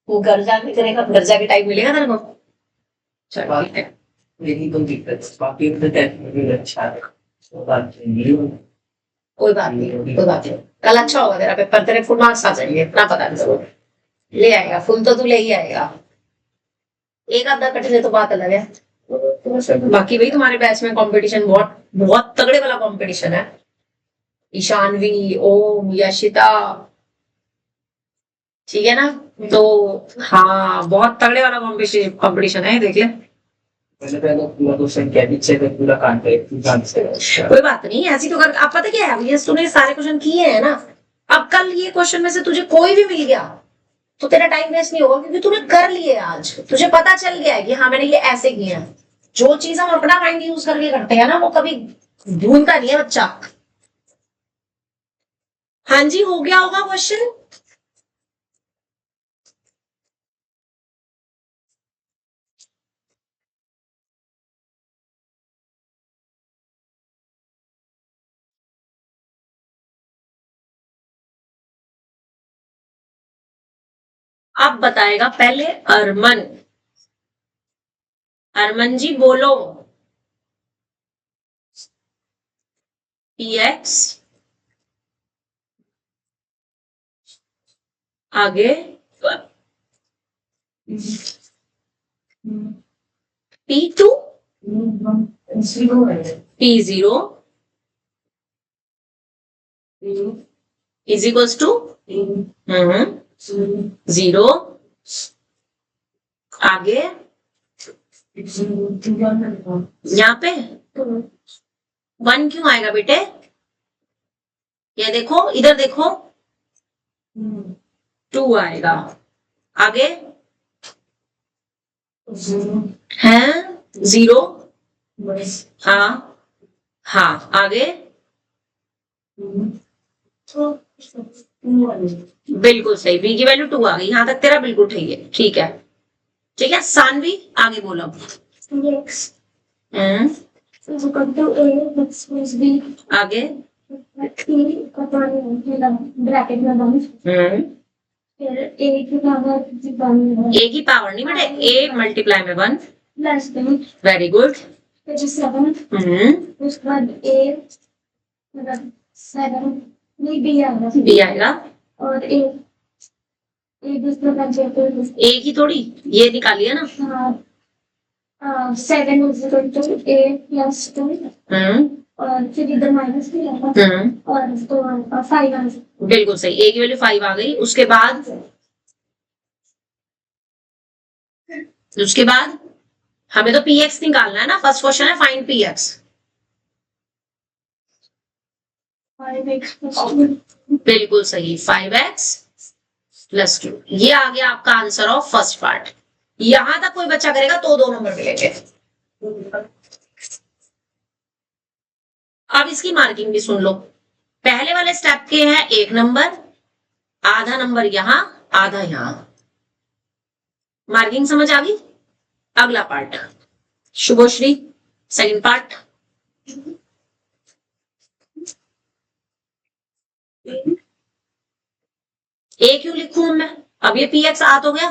वो घर जाके करेगा, घर जाके टाइम मिलेगा तेरे को। चल ठीक है, यही तो दिक्कत है। बाकी तो टेस्ट में भी अच्छा है, तो बात नहीं है। कोई बात नहीं, कोई बात नहीं। कल अच्छा होगा तेरा पेपर, तेरे फुल मार्क्स आ जाएंगे, इतना पता है जरूर ले आएगा, फुल तो तू ले ही आएगा। एक आधा कटने तो बात अलग है, बाकी भाई तुम्हारे बैच में कंपटीशन बहुत बहुत तगड़े वाला कंपटीशन है। ईशानवी, ओम, यशिता, ठीक है ना? तो हाँ, बहुत तगड़े वाला कंपटीशन है, देख ले। पहले पहले पूरा क्वेश्चन क्या पीछे का पूरा कांट है, कोई बात नहीं, ऐसी तो कर, आप पता क्या है, ये तूने सारे क्वेश्चन किए हैं ना, अब कल ये क्वेश्चन में से तुझे कोई भी मिल गया तो तेरा टाइम वेस्ट नहीं होगा, क्योंकि तूने कर लिए आज, तुझे पता चल गया है कि हाँ मैंने ये ऐसे किए हैं। जो चीज हम अपना माइंड यूज करके करते हैं ना, वो कभी भूलता नहीं है बच्चा। हाँ जी, हो गया होगा क्वेश्चन। अब बताएगा पहले अरमन। अरमन जी बोलो, px आगे p2 p0 is equals to 0 आगे यहाँ पे 1 क्यों आएगा बेटे? ये देखो, इधर देखो, 2 आएगा आगे है 0, हाँ हाँ आगे बिल्कुल सही, b की वैल्यू 2 आ गई, यहां तक तेरा बिल्कुल ठीक है, ठीक है, ठीक है। सानवी आगे बोलो। आगे ब्रैकेट में फिर a की पावर a की पावर नहीं बेटे, a मल्टीप्लाई में 1 प्लस b, वेरी गुड। फिर 7, उसके बाद a मतलब 7 नहीं b आएगा, b आएगा, और a दूसरा पंचायत a की थोड़ी ये निकालिए ना, 7 = a प्लस 2, और फिर इधर माइनस भी आएगा, और तो 5 आएगा। बिल्कुल सही, a की वैल्यू 5 आ गई। उसके बाद उसके बाद हमें तो पी एक्स निकालना है ना, फर्स्ट क्वेश्चन है find P x. 5x plus 2. बिल्कुल सही, 5x प्लस 2, ये आ गया आपका आंसर ऑफ फर्स्ट पार्ट। यहां तक कोई बच्चा करेगा तो 2 नंबर मिलेंगे। अब इसकी मार्किंग भी सुन लो। पहले वाले स्टेप के हैं 1 नंबर, आधा नंबर यहां, आधा यहां। मार्किंग समझ आ गई? अगला पार्ट शुभश्री, सेकंड पार्ट। ए क्यों लिखूं मैं? अब ये पी एक्स आ तो गया,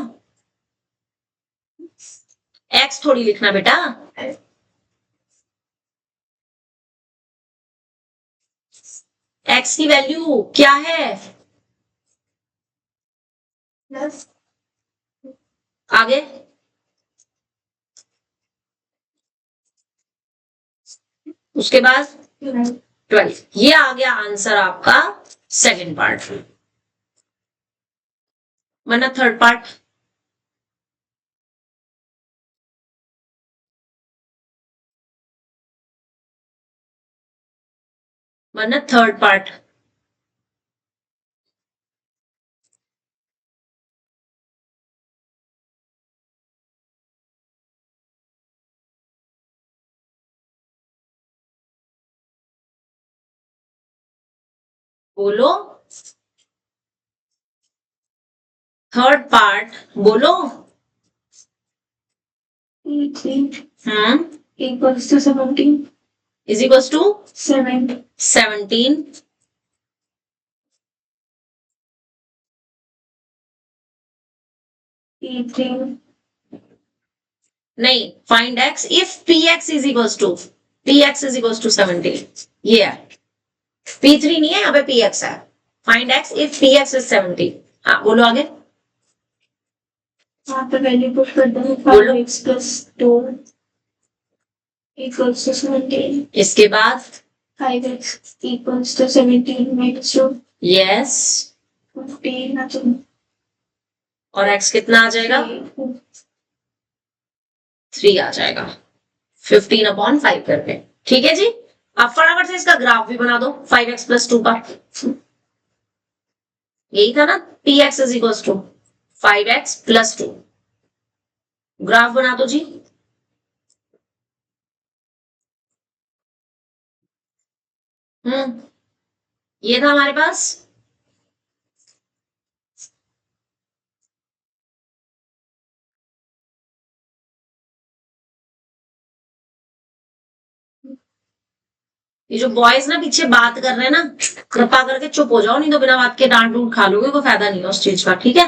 एक्स थोड़ी लिखना बेटा। एक्स की वैल्यू क्या है? Plus आगे उसके बाद 12, ये आ गया आंसर आपका सेकंड पार्ट। वरना थर्ड पार्ट, वरना थर्ड पार्ट। बोलो थर्ड पार्ट, बोलो। E3 hmm, equals to 17. Is equals to 7. 17। E3 नहीं, find x if p x is equals to, p x is equals to 17, ये है। P3 नहीं है, यहाँ पे पी एक्स है। Find x if p x is 17। हाँ बोलो आगे। आप वैल्यू पुट कर दो। बोलो। 5x plus 2 equals to 17. इसके बाद 5x equals to 17 makes to yes, 15. और एक्स कितना आ जाएगा? 3 आ जाएगा 15/5 करके। ठीक है जी, अब फटाफट से इसका ग्राफ भी बना दो 5x प्लस 2 का। यही था ना, p x is equal to 5x plus 2। Graph बना दो जी। ये था हमारे पास। ये जो बॉयज ना पीछे बात कर रहे हैं ना, कृपा करके चुप हो जाओ, नहीं तो बिना बात के डांट डूट खा लोगे, कोई फायदा नहीं है उस चीज का। ठीक है,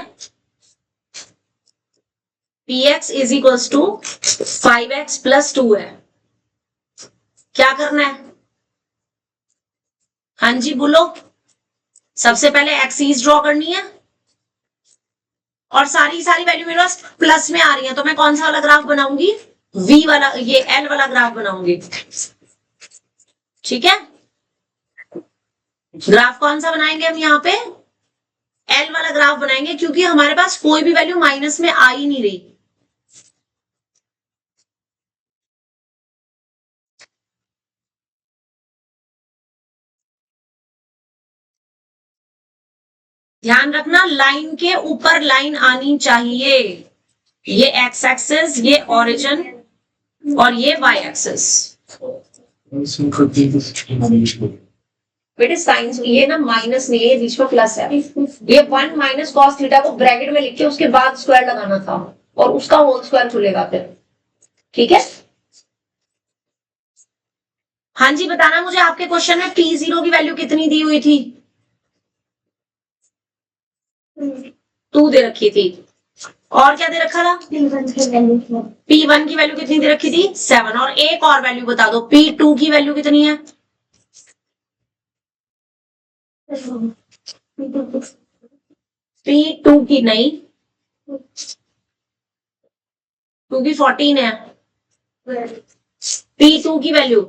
p x is equals to 5x plus 2 है। क्या करना है? हाँ जी बोलो। सबसे पहले एक्सीज ड्रॉ करनी है, और सारी वैल्यू मेरे पास प्लस में आ रही है, तो मैं कौन सा वाला ग्राफ बनाऊंगी? V वाला, ये L वाला ग्राफ बनाऊंगी। ठीक है, ग्राफ कौन सा बनाएंगे हम? यहाँ पे L वाला ग्राफ बनाएंगे, क्योंकि हमारे पास कोई भी वैल्यू माइनस में आ ही नहीं रही। ध्यान रखना, लाइन के ऊपर लाइन आनी चाहिए। ये एक्स एक्सिस, ये ओरिजिन, और ये वाई एक्सिस। बेटे साइंस ये ना माइनस नहीं है, बीच में प्लस है। ये 1 माइनस कॉस थीटा को ब्रैकेट में लिख के उसके बाद स्क्वायर लगाना था, और उसका होल स्क्वायर खुलेगा फिर। ठीक है, हाँ जी बताना मुझे, आपके क्वेश्चन में P0 की वैल्यू कितनी दी हुई थी? 2 दे रखी थी, और क्या दे रखा था? P1 की वैल्यू P1 की वैल्यू कितनी दे रखी थी? 7। और एक और वैल्यू बता दो, P2 की वैल्यू कितनी है? P2 की नहीं, 2 की 14 है। P2 की वैल्यू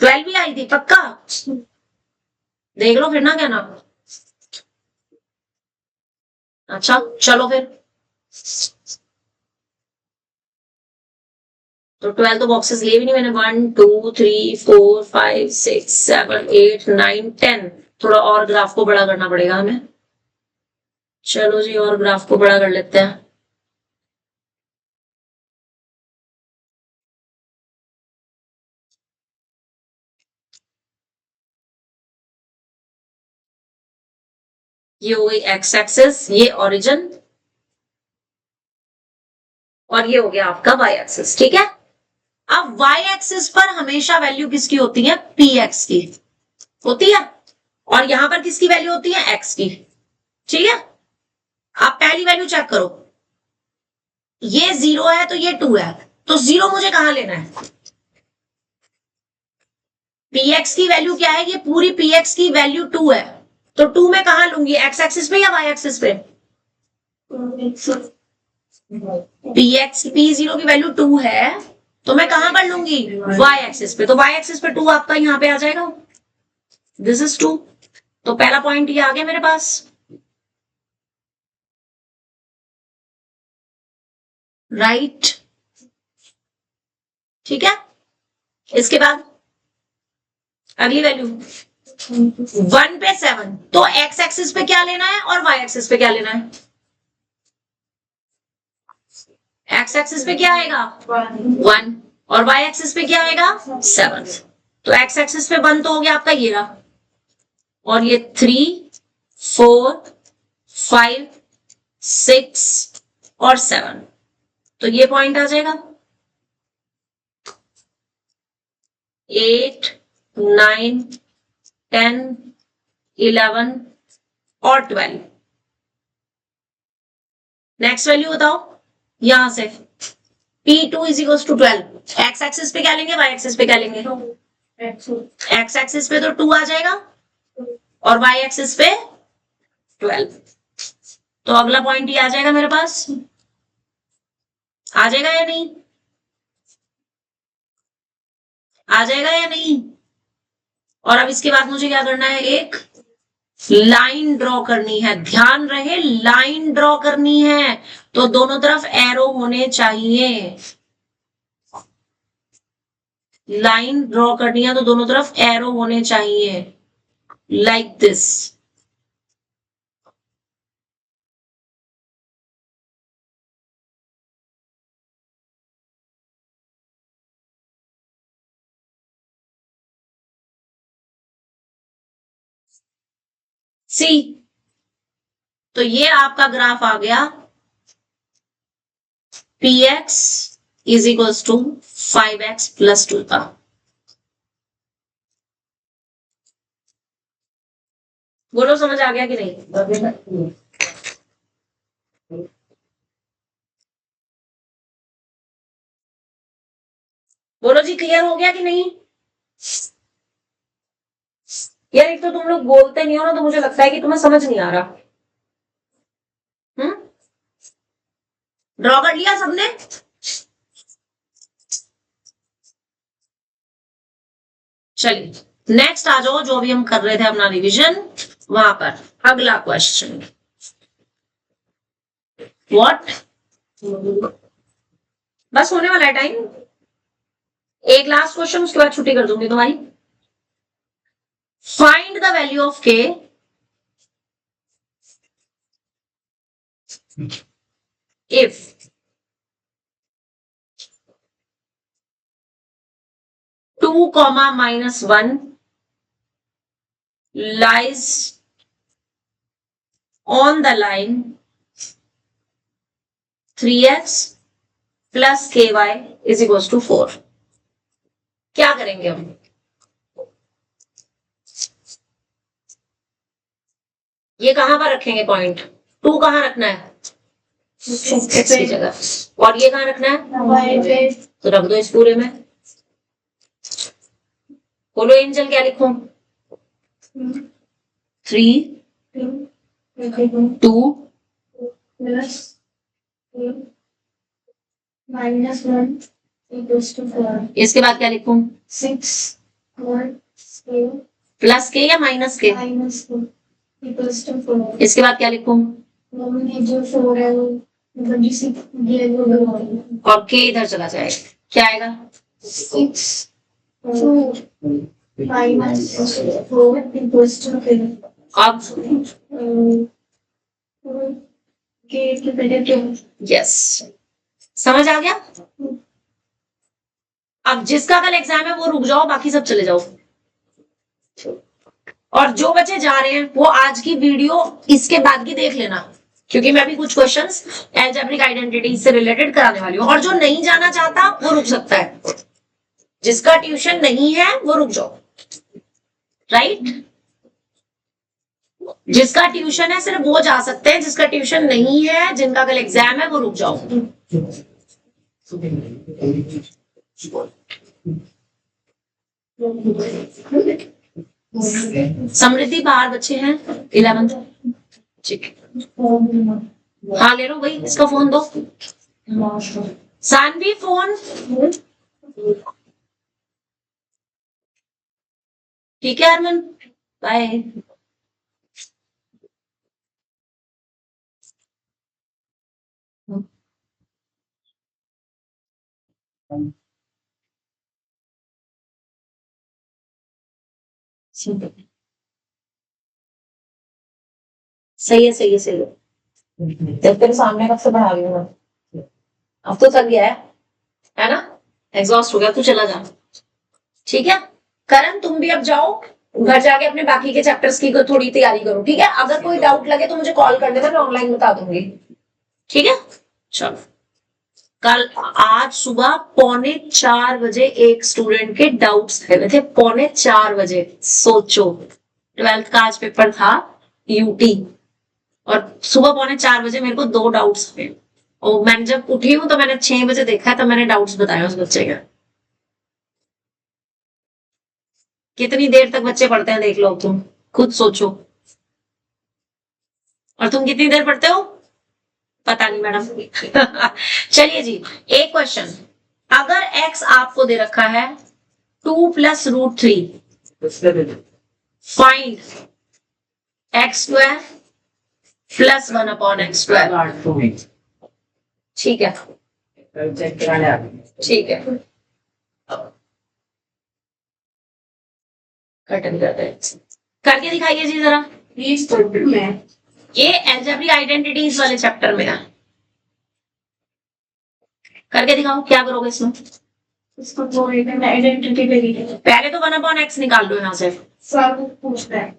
12 भी आई थी, पक्का? देख लो फिर ना, क्या ना। अच्छा चलो फिर, तो 12 तो बॉक्सेस लिए भी नहीं मैंने, 1 2 3 4 5 6 7 8 9 10। थोड़ा और ग्राफ को बड़ा करना पड़ेगा हमें। चलो जी और ग्राफ को बड़ा कर लेते हैं। ये हो गई एक्स एक्सिस, ये ओरिजिन, और ये हो गया आपका वाई एक्सिस। ठीक है, अब वाई एक्सिस पर हमेशा वैल्यू किसकी होती है? पी एक्स की होती है, और यहां पर किसकी वैल्यू होती है? एक्स की। ठीक है, आप पहली वैल्यू चेक करो, ये 0 है तो ये 2 है, तो 0 मुझे कहां लेना है? पी एक्स की वैल्यू क्या है? ये पूरी पी एक्स की वैल्यू 2 है, तो 2 मैं कहां लूंगी? एक्स एक्सिस पे या वाई एक्सिस पे? पी एक्स पी 0 की वैल्यू 2 है, तो मैं कहां पर लूंगी? वाई एक्सिस पे। तो वाई एक्सिस पे 2 आपका यहां पे आ जाएगा, दिस इज 2। तो पहला पॉइंट ये आ गया मेरे पास, राइट। ठीक है, इसके बाद अगली वैल्यू 1 पे 7, तो एक्स एक्सिस पे क्या लेना है और वाई एक्सिस पे क्या लेना है? एक्स एक्सिस पे क्या आएगा? 1, और वाई एक्सिस पे क्या आएगा? 7। तो एक्स एक्सिस पे 1 तो हो गया आपका ये रहा, और ये 3 4 5 6 और 7, तो ये पॉइंट आ जाएगा। 8 9 10 11 और 12। नेक्स्ट वैल्यू बताओ यहां से, P2 is equal to 12। X axis पे क्या लेंगे, वाई एक्सिस पे क्या लेंगे? एक्स एक्सिस पे तो 2 आ जाएगा, और वाई एक्सिस पे 12। तो अगला पॉइंट ये आ जाएगा मेरे पास, आ जाएगा या नहीं? आ जाएगा या नहीं? और अब इसके बाद मुझे क्या करना है? एक लाइन ड्रॉ करनी है, ध्यान रहे लाइन ड्रॉ करनी है, तो दोनों तरफ एरो होने चाहिए। लाइन ड्रॉ करनी है तो दोनों तरफ एरो होने चाहिए, लाइक दिस। सी, तो ये आपका ग्राफ आ गया, p x is equal to 5x plus 2 का। बोलो समझ आ गया कि नहीं? बोलो जी क्लियर हो गया कि नहीं? यार एक तो तुम लोग बोलते नहीं हो ना, तो मुझे लगता है कि तुम्हें समझ नहीं आ रहा। ड्रॉ कर लिया सबने? चलिए नेक्स्ट आ जाओ, जो भी हम कर रहे थे अपना रिवीजन, वहां पर अगला क्वेश्चन। व्हाट? बस होने वाला है टाइम, एक लास्ट क्वेश्चन, उसके बाद छुट्टी कर दूंगी तुम्हारी। Find the value of k if (2, -1) lies on the line 3x plus ky is equals to 4। क्या करेंगे हम? ये कहां पर रखेंगे पॉइंट? 2 कहां रखना है? x की जगह, और ये कहां रखना है? तो रख दो इस पूरे में। बोलो एंजल क्या लिखूं? 3 2 -1 equals to 4। इसके बाद क्या लिखूं? 6 1 प्लस के या माइनस के? -2 equals to 4। इसके बाद क्या लिखूं? ये जो 4 है वो मतलब जिसे ये वो और के इधर चला जाएगा, क्या आएगा? 6 2 minus 4 equals to 10. अब यस, समझ आ गया? अब जिसका कल एग्जाम है वो रुक जाओ, बाकी सब चले जाओ। और जो बच्चे जा रहे हैं वो आज की वीडियो इसके बाद की देख लेना, क्योंकि मैं भी कुछ क्वेश्चंस अलजेब्रिक आइडेंटिटी से रिलेटेड कराने वाली हूँ। और जो नहीं जाना चाहता वो रुक सकता है, जिसका ट्यूशन नहीं है वो रुक जाओ, राइट? जिसका ट्यूशन है सिर्फ वो जा सकते हैं, जिसका ट्यूशन नहीं है, जिनका कल एग्जाम है वो रुक जाओ। समृद्धि बाहर बच्चे हैं 11th, ठीक है। हाँ ले लो भाई, इसका फोन दो। सानवी फोन, ठीक है अरमन, बाय। सही है सही है सही है। जब तेरे सामने कब से पढ़ा रही हूँ मैं, अब तो थक गया है ना? एग्जॉस्ट हो गया, तू चला जा, ठीक है? करण तुम भी अब जाओ, घर जाके अपने बाकी के चैप्टर्स की थोड़ी तैयारी करो, ठीक है? अगर कोई डाउट लगे तो मुझे कॉल कर देना, मैं ऑनलाइन बता दूंगी, ठीक है? चलो, कल आज सुबह 3:45 एक स्टूडेंट के डाउट्स आए थे, 3:45। सोचो, 12th का आज पेपर था यूटी, और सुबह 3:45 मेरे को 2 डाउट्स हुए। और मैंने जब उठी हूं तो मैंने 6 बजे देखा, तो मैंने डाउट्स बताया उस बच्चे का। कितनी देर तक बच्चे पढ़ते हैं देख लो, तुम खुद सोचो। और तुम कितनी देर पढ़ते हो पता नहीं मैडम। चलिए जी, एक क्वेश्चन, अगर x आपको दे रखा है 2 + √3, फाइंड x² + 1/x²। ठीक है ठीक है, कटन करते हैं, करके दिखाइए जी जरा। इस चैप्टर में ये अलजेब्रिक आइडेंटिटीज वाले चैप्टर में है, करके दिखाओ, क्या करोगे इसमें? इसको जोड़ने में आइडेंटिटी लगेगी। पहले तो 1/x निकाल लो यहाँ से, सब पूछता है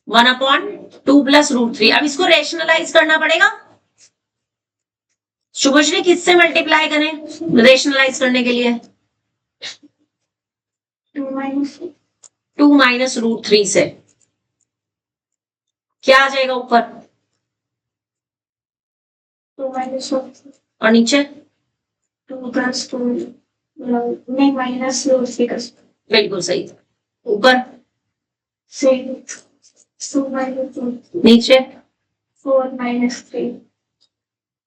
1/2 + √3। अब इसको रेशनलाइज करना पड़ेगा। शुभश्री किससे मल्टीप्लाई करें रेशनलाइज करने के लिए? 2 - √3 से क्या आ जाएगा ऊपर? 2 - और नीचे 2 + 2 नहीं -√3 बिल्कुल सही, ऊपर 6 2 - 2 नीचे 4 - 3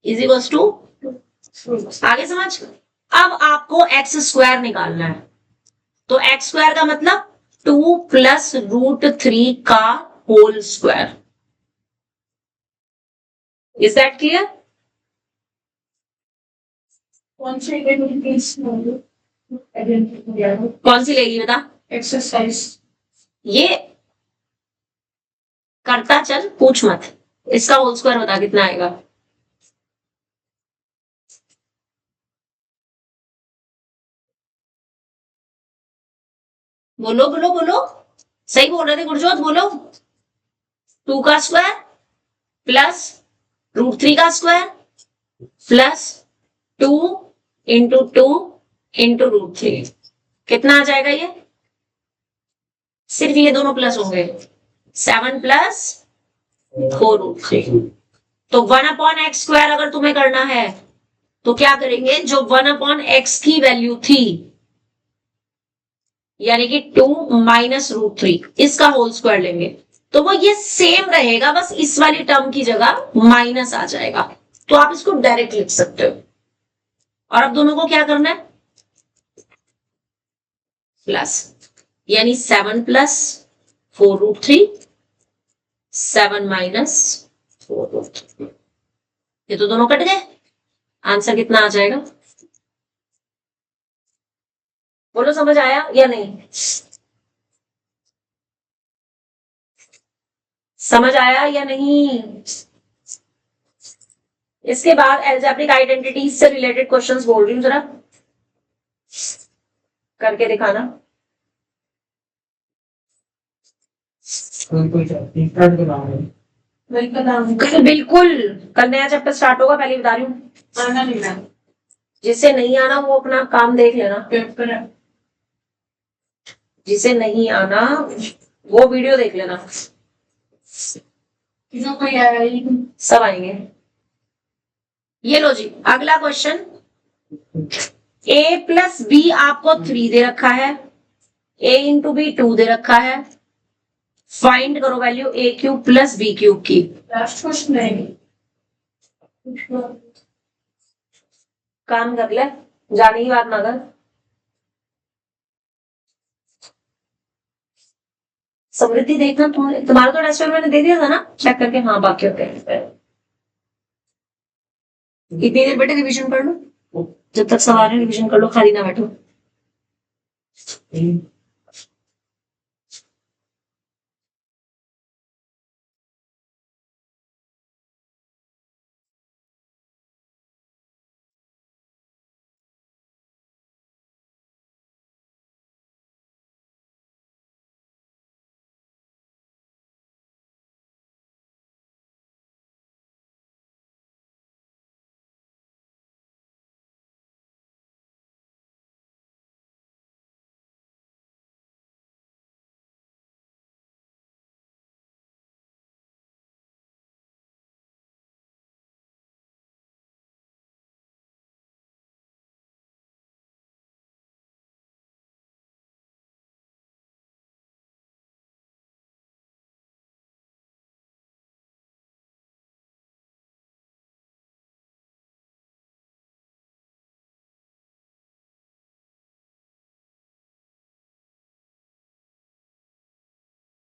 इज टू। आगे समझ। अब आपको x² निकालना है, तो x² का मतलब 2 + √3 का whole square. Is that clear? कौन सी आइडेंटिटी कौन सी लेगी बता? एक्सरसाइज ये करता चल, पूछ मत। इसका होल स्क्वायर बता कितना आएगा? बोलो बोलो बोलो, सही बोल रहे थे गुरजोत, बोलो। 2 का स्क्वायर प्लस √3 का स्क्वायर प्लस 2 × 2 × √3, कितना आ जाएगा ये? सिर्फ ये दोनों प्लस होंगे, 7 + 4√3। तो 1/x² अगर तुम्हें करना है तो क्या करेंगे, जो 1/x की वैल्यू थी, यानी कि 2 - √3, इसका होल स्क्वायर लेंगे, तो वो ये सेम रहेगा, बस इस वाली टर्म की जगह माइनस आ जाएगा, तो आप इसको डायरेक्ट लिख सकते हो। और अब दोनों को क्या करना है? प्लस, यानी 7 + 4√3 7 - 4√3, ये तो दोनों कट गए, आंसर कितना आ जाएगा? बोलो समझ आया या नहीं? समझ आया या नहीं? इसके बाद एल्जेब्रिक आइडेंटिटीज से रिलेटेड क्वेश्चंस बोल रही हूँ, जरा करके दिखाना। कल बिल्कुल, कल नया चैप्टर स्टार्ट होगा, पहले बता रही हूँ। जिसे नहीं आना वो अपना काम देख लेना, जिसे नहीं आना वो वीडियो देख लेना, सब आएंगे। ये लो जी, अगला क्वेश्चन। a प्लस बी आपको 3 दे रखा है, a इंटू बी 2 दे रखा है। फाइंड करो value a cube plus B cube की। काम कर ले, जाने की बात ना कर। समृद्धि देखना, तुम्हारा तो टेस्ट मैंने दे दिया था ना, चेक करके। हाँ बाकी होते हैं। इतनी देर बेटे रिवीजन कर लो, जब तक सवाल है रिवीजन कर लो, खाली ना बैठो।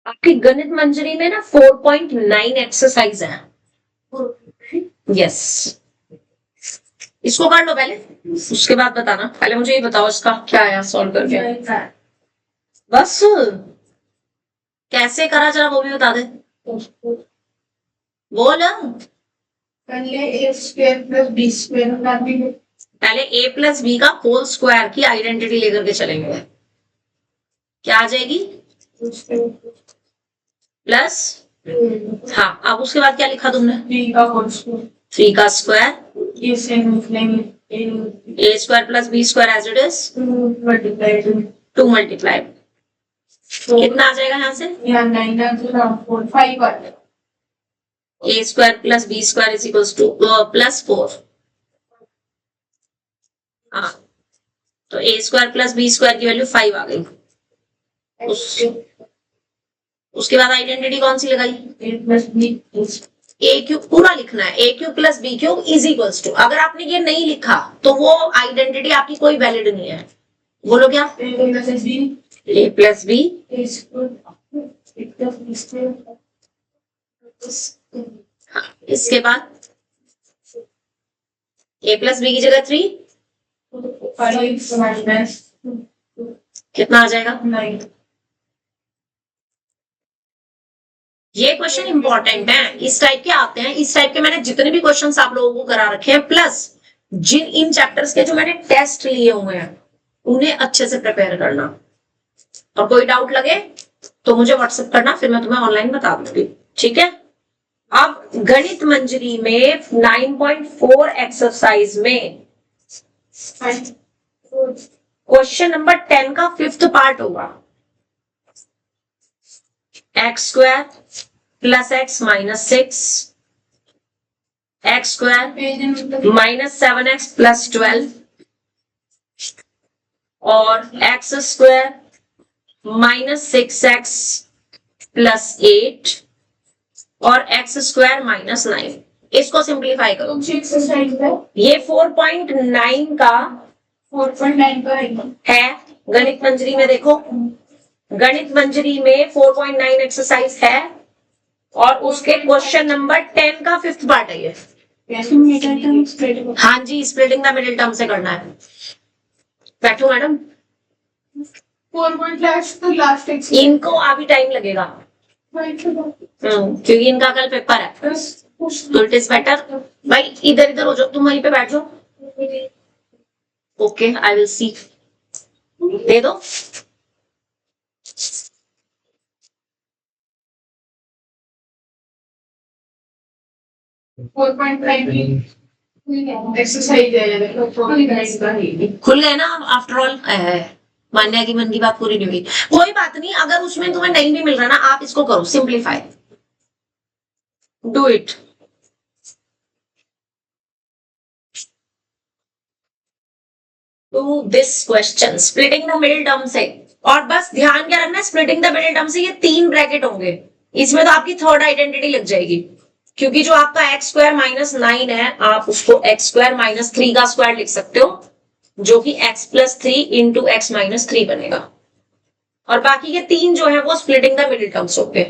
आपकी गणित मंजरी में ना 4.9 एक्सरसाइज है। यस, इसको कर लो पहले, उसके बाद बताना। पहले मुझे ये बताओ इसका क्या आया सॉल्व करके। बस कैसे करा जरा वो भी बता दे। बोल, पहले a प्लस बी का होल स्क्वायर की आइडेंटिटी लेकर के चलेंगे। क्या आ जाएगी? प्लस, हाँ, अब उसके बाद क्या लिखा तुमने? 3 का square, a square plus B square as it is 2 multiply. कितना आ जाएगा यहाँ से? a square plus B square is equals to plus 4। हाँ, तो a square plus B square की वैल्यू 5 आ गई। उसके बाद आइडेंटिटी कौन सी लगाई? a क्यूब पूरा लिखना है, a cube plus B cube is equals to. अगर आपने ये नहीं लिखा तो वो आइडेंटिटी आपकी कोई वैलिड नहीं है। बोलो क्या? a प्लस बी, इसके बाद a प्लस बी की जगह 3, कितना आ जाएगा? 9। ये क्वेश्चन इंपॉर्टेंट है, इस टाइप के आते हैं। इस टाइप के मैंने जितने भी क्वेश्चंस आप लोगों को करा रखे हैं, प्लस जिन इन चैप्टर्स के जो मैंने टेस्ट लिए हुए हैं, उन्हें अच्छे से प्रिपेयर करना। और कोई डाउट लगे तो मुझे व्हाट्सएप करना, फिर मैं तुम्हें ऑनलाइन बता दूंगी, ठीक है। अब गणित मंजरी में 9.4 एक्सरसाइज में क्वेश्चन नंबर 10 का 5th पार्ट होगा। X square plus x minus 6, x square minus 7x plus 12 और x square minus 6x plus 8 और एक्स स्क्वायर माइनस 9। इसको सिंप्लीफाई करो। ये 4.9 का है गणित मंजरी में। देखो गणित मंजरी में 4.9 एक्सरसाइज है और उसके क्वेश्चन नंबर 10 का 5th पार्ट है ये। हाँ जी, स्प्लिटिंग द मिडिल टर्म से करना है। बैठो मैडम। 4 to last x. इनको अभी टाइम लगेगा क्योंकि इनका कल पेपर है, तो इट इज बेटर भाई इधर इधर हो जाओ, तुम वहीं पे बैठ जाओ। ओके आई विल सी, दे दो। एक्सरसाइज है खुल गए ना आफ्टर ऑल। मान्या की मन की बात पूरी नहीं हुई, कोई बात नहीं, अगर उसमें तुम्हें नहीं भी मिल रहा ना, आप इसको करो simplify, do it. To this question splitting the middle term से, और बस ध्यान क्या रखना, स्प्लिटिंग द मिडिल टर्म से ये 3 ब्रैकेट होंगे, इसमें तो आपकी थर्ड आइडेंटिटी लग जाएगी, क्योंकि जो आपका एक्स स्क्वायर माइनस 9 है, आप उसको एक्स स्क्वायर माइनस 3 का स्क्वायर लिख सकते हो, जो कि x plus 3 into x minus 3 बनेगा, और बाकी के 3 जो है वो स्प्लिटिंग द मिडिल टर्म्स होंगे।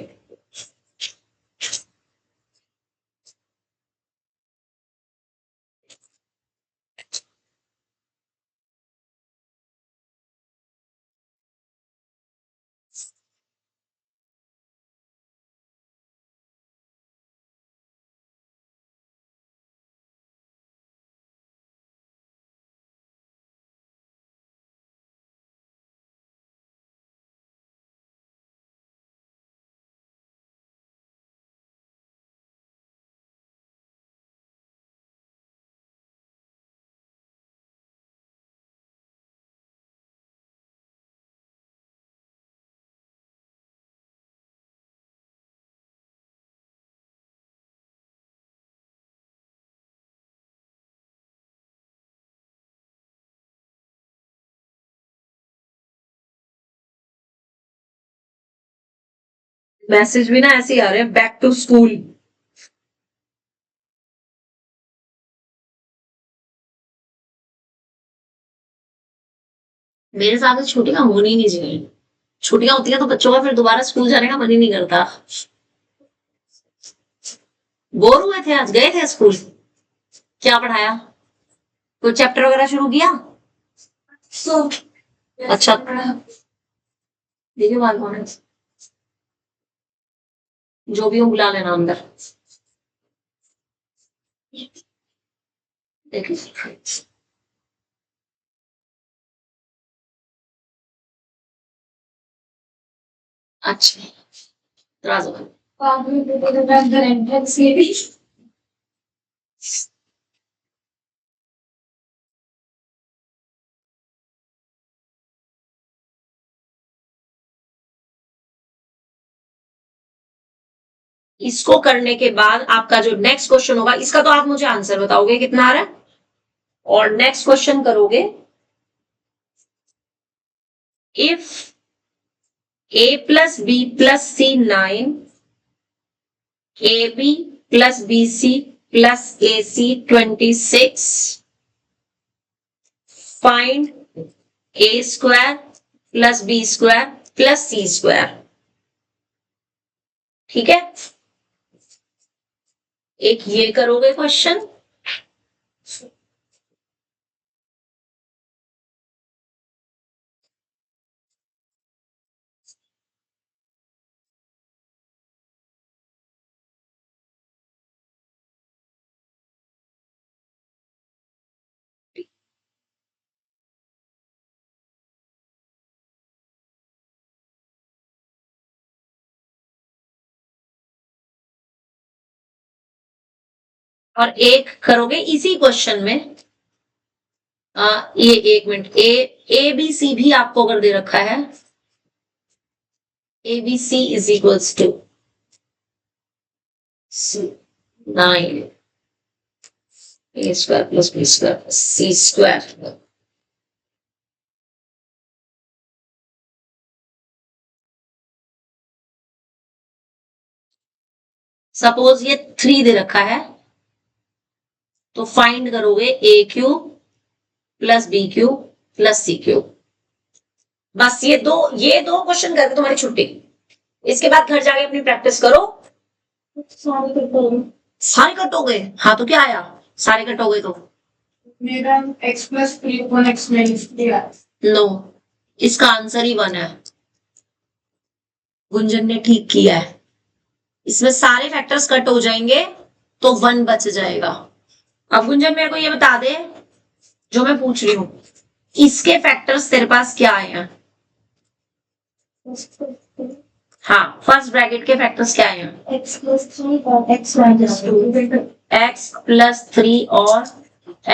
मैसेज भी ना ऐसे ही आ रहे हैं, बैक टू स्कूल। मेरे साथ तो छुट्टियां होनी नहीं चाहिए, छुट्टियां होती हैं तो बच्चों का फिर दोबारा स्कूल जाने का मन ही नहीं करता। बोर हुए थे, आज गए थे स्कूल, क्या पढ़ाया, कोई चैप्टर वगैरह शुरू किया? अच्छा देखिए बात कौन है, जो भी हो बुला लेना अंदर। देखिए अच्छा राजू इसको करने के बाद आपका जो नेक्स्ट क्वेश्चन होगा, इसका तो आप मुझे आंसर बताओगे कितना आ रहा है, और नेक्स्ट क्वेश्चन करोगे, if a plus b plus c 9, ab plus bc plus ac 26, find a square plus b square plus c square. ठीक है, एक ये करोगे क्वेश्चन, और एक करोगे इसी क्वेश्चन में, ये एक मिनट, ए बी सी भी आपको अगर दे रखा है, A B C is equals to 9 a square plus B square plus C square. Suppose ये 3 दे रखा है, तो फाइंड करोगे A cube plus B cube plus C cube. बस ये दो क्वेश्चन करके तुम्हारी छुट्टी, इसके बाद घर जाके अपनी प्रैक्टिस करो। सारे कट हो गए? हाँ तो क्या आया, सारे कट हो गए तो मेरा x plus 3 1 x minus 3 no, इसका आंसर ही 1 है। गुंजन ने ठीक किया है। इसमें सारे फैक्टर्स कट हो जाएंगे तो 1 बच जाएगा। अब गुंजन मेरे को ये बता दे, जो मैं पूछ रही हूं, इसके फैक्टर्स तेरे पास क्या आए हैं? हाँ, फर्स्ट ब्रैकेट के फैक्टर्स क्या आए हैं? x plus 3 और x minus 2. x प्लस 3 और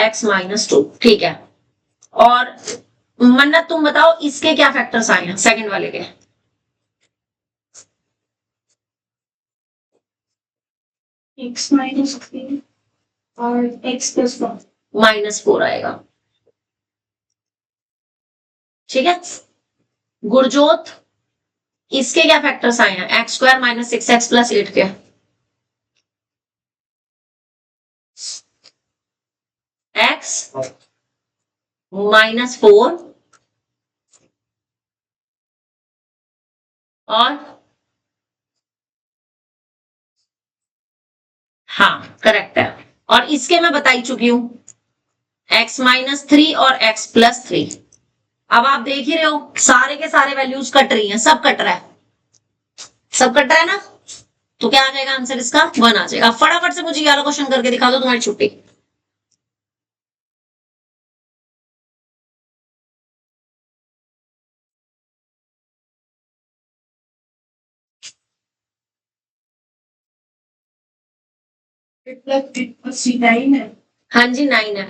x माइनस 2, ठीक है। और मन्नत तुम बताओ इसके क्या फैक्टर्स आए हैं सेकंड वाले के? x minus 3 और x plus 1. -4 आएगा, ठीक है। गुरजोत, इसके क्या फैक्टर्स आए हैं? X square minus 6x plus 8 के? x -4 और हाँ करेक्ट है। और इसके मैं बता ही चुकी हूं, x -3 और x प्लस 3। अब आप देख ही रहे हो सारे के सारे वैल्यूज कट रही हैं, सब कट रहा है, सब कट रहा है ना। तो क्या आ जाएगा आंसर इसका? 1 आ जाएगा। फटाफट से मुझे ये वाला क्वेश्चन करके दिखा दो, तुम्हारी छुट्टी।9 है। हाँ जी 9 है।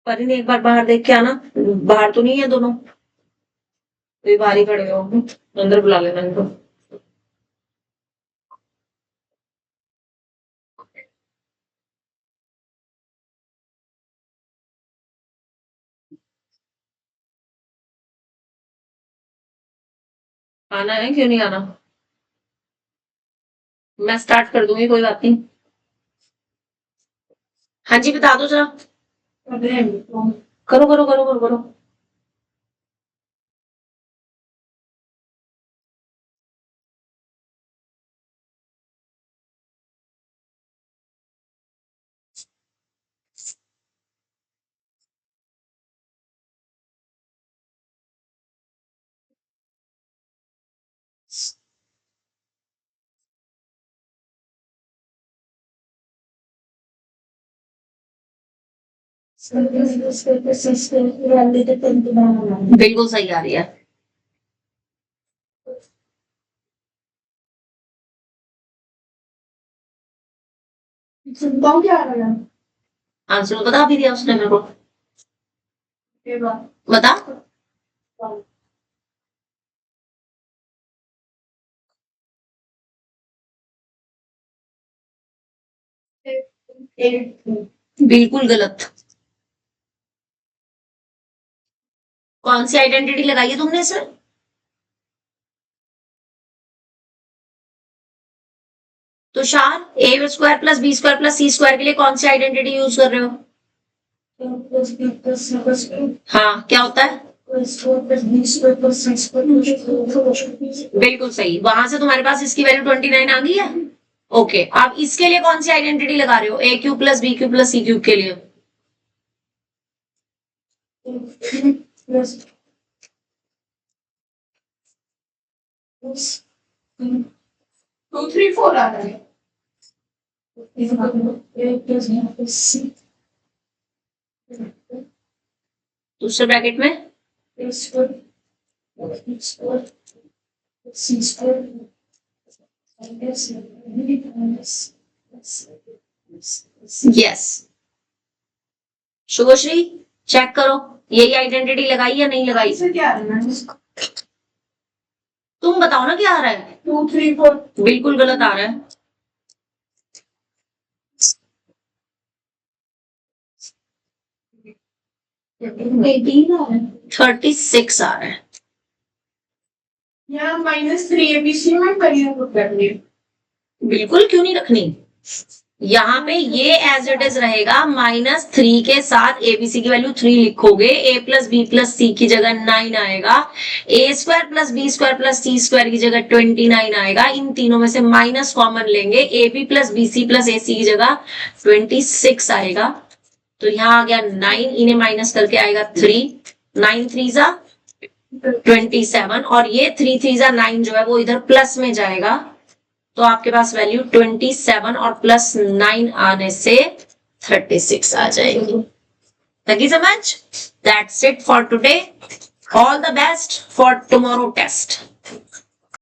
पर इन्हें एक बार बाहर देख के आना, बाहर तो नहीं है दोनों, तो ये बाहर ही खड़े हो, अंदर बुला लेना इनको। आना है, क्यों नहीं आना? मैं स्टार्ट कर दूंगी, कोई बात नहीं। हाँ जी बता दो जरा। करो करो करो करो करो। बिल्कुल सही आ रही है। क्या आ रहा है? आंसर बता भी दिया उसने मेरे को। बता। बिल्कुल गलत। कौन सी आइडेंटिटी लगाई है तुमने इसमें? Tushar, A square plus B square plus C square के लिए कौन सी आइडेंटिटी यूज कर रहे हो? हाँ क्या होता है? बिल्कुल सही। वहां से तुम्हारे पास इसकी वैल्यू 29 आ गई है। ओके, अब इसके लिए कौन सी आइडेंटिटी लगा रहे हो? A cube plus B cube plus C cube के लिए? टू थ्री फोर आ रहा है। दूसरे ब्रैकेट में यस। शुभश्री चेक करो, यही आइडेंटिटी लगाई या नहीं लगाई? क्या है? तुम बताओ ना क्या आ रहा है। 2 3 4 बिल्कुल गलत आ रहा है।18 आ रहा है 36 आ रहा है। यहाँ -3 एबीसी में करियर को करनी बिल्कुल क्यों नहीं रखनी। यहाँ पे ये एज इट इज रहेगा, -3 के साथ एबीसी की वैल्यू 3 लिखोगे, a plus b plus c की जगह 9 आएगा, a square plus B square plus C square की जगह 29 आएगा। इन तीनों में से माइनस कॉमन लेंगे, A B plus B C plus A C की जगह 26 आएगा। तो यहाँ आ गया 9, इन्हें माइनस करके आएगा 3, 9 3 जा 27 और ये 3 3 जा 9 जो है वो इधर प्लस में जाएगा। तो आपके पास वैल्यू 27 और प्लस 9 आने से 36 आ जाएगी। लगी समझ? That's it for today. All the best for tomorrow test.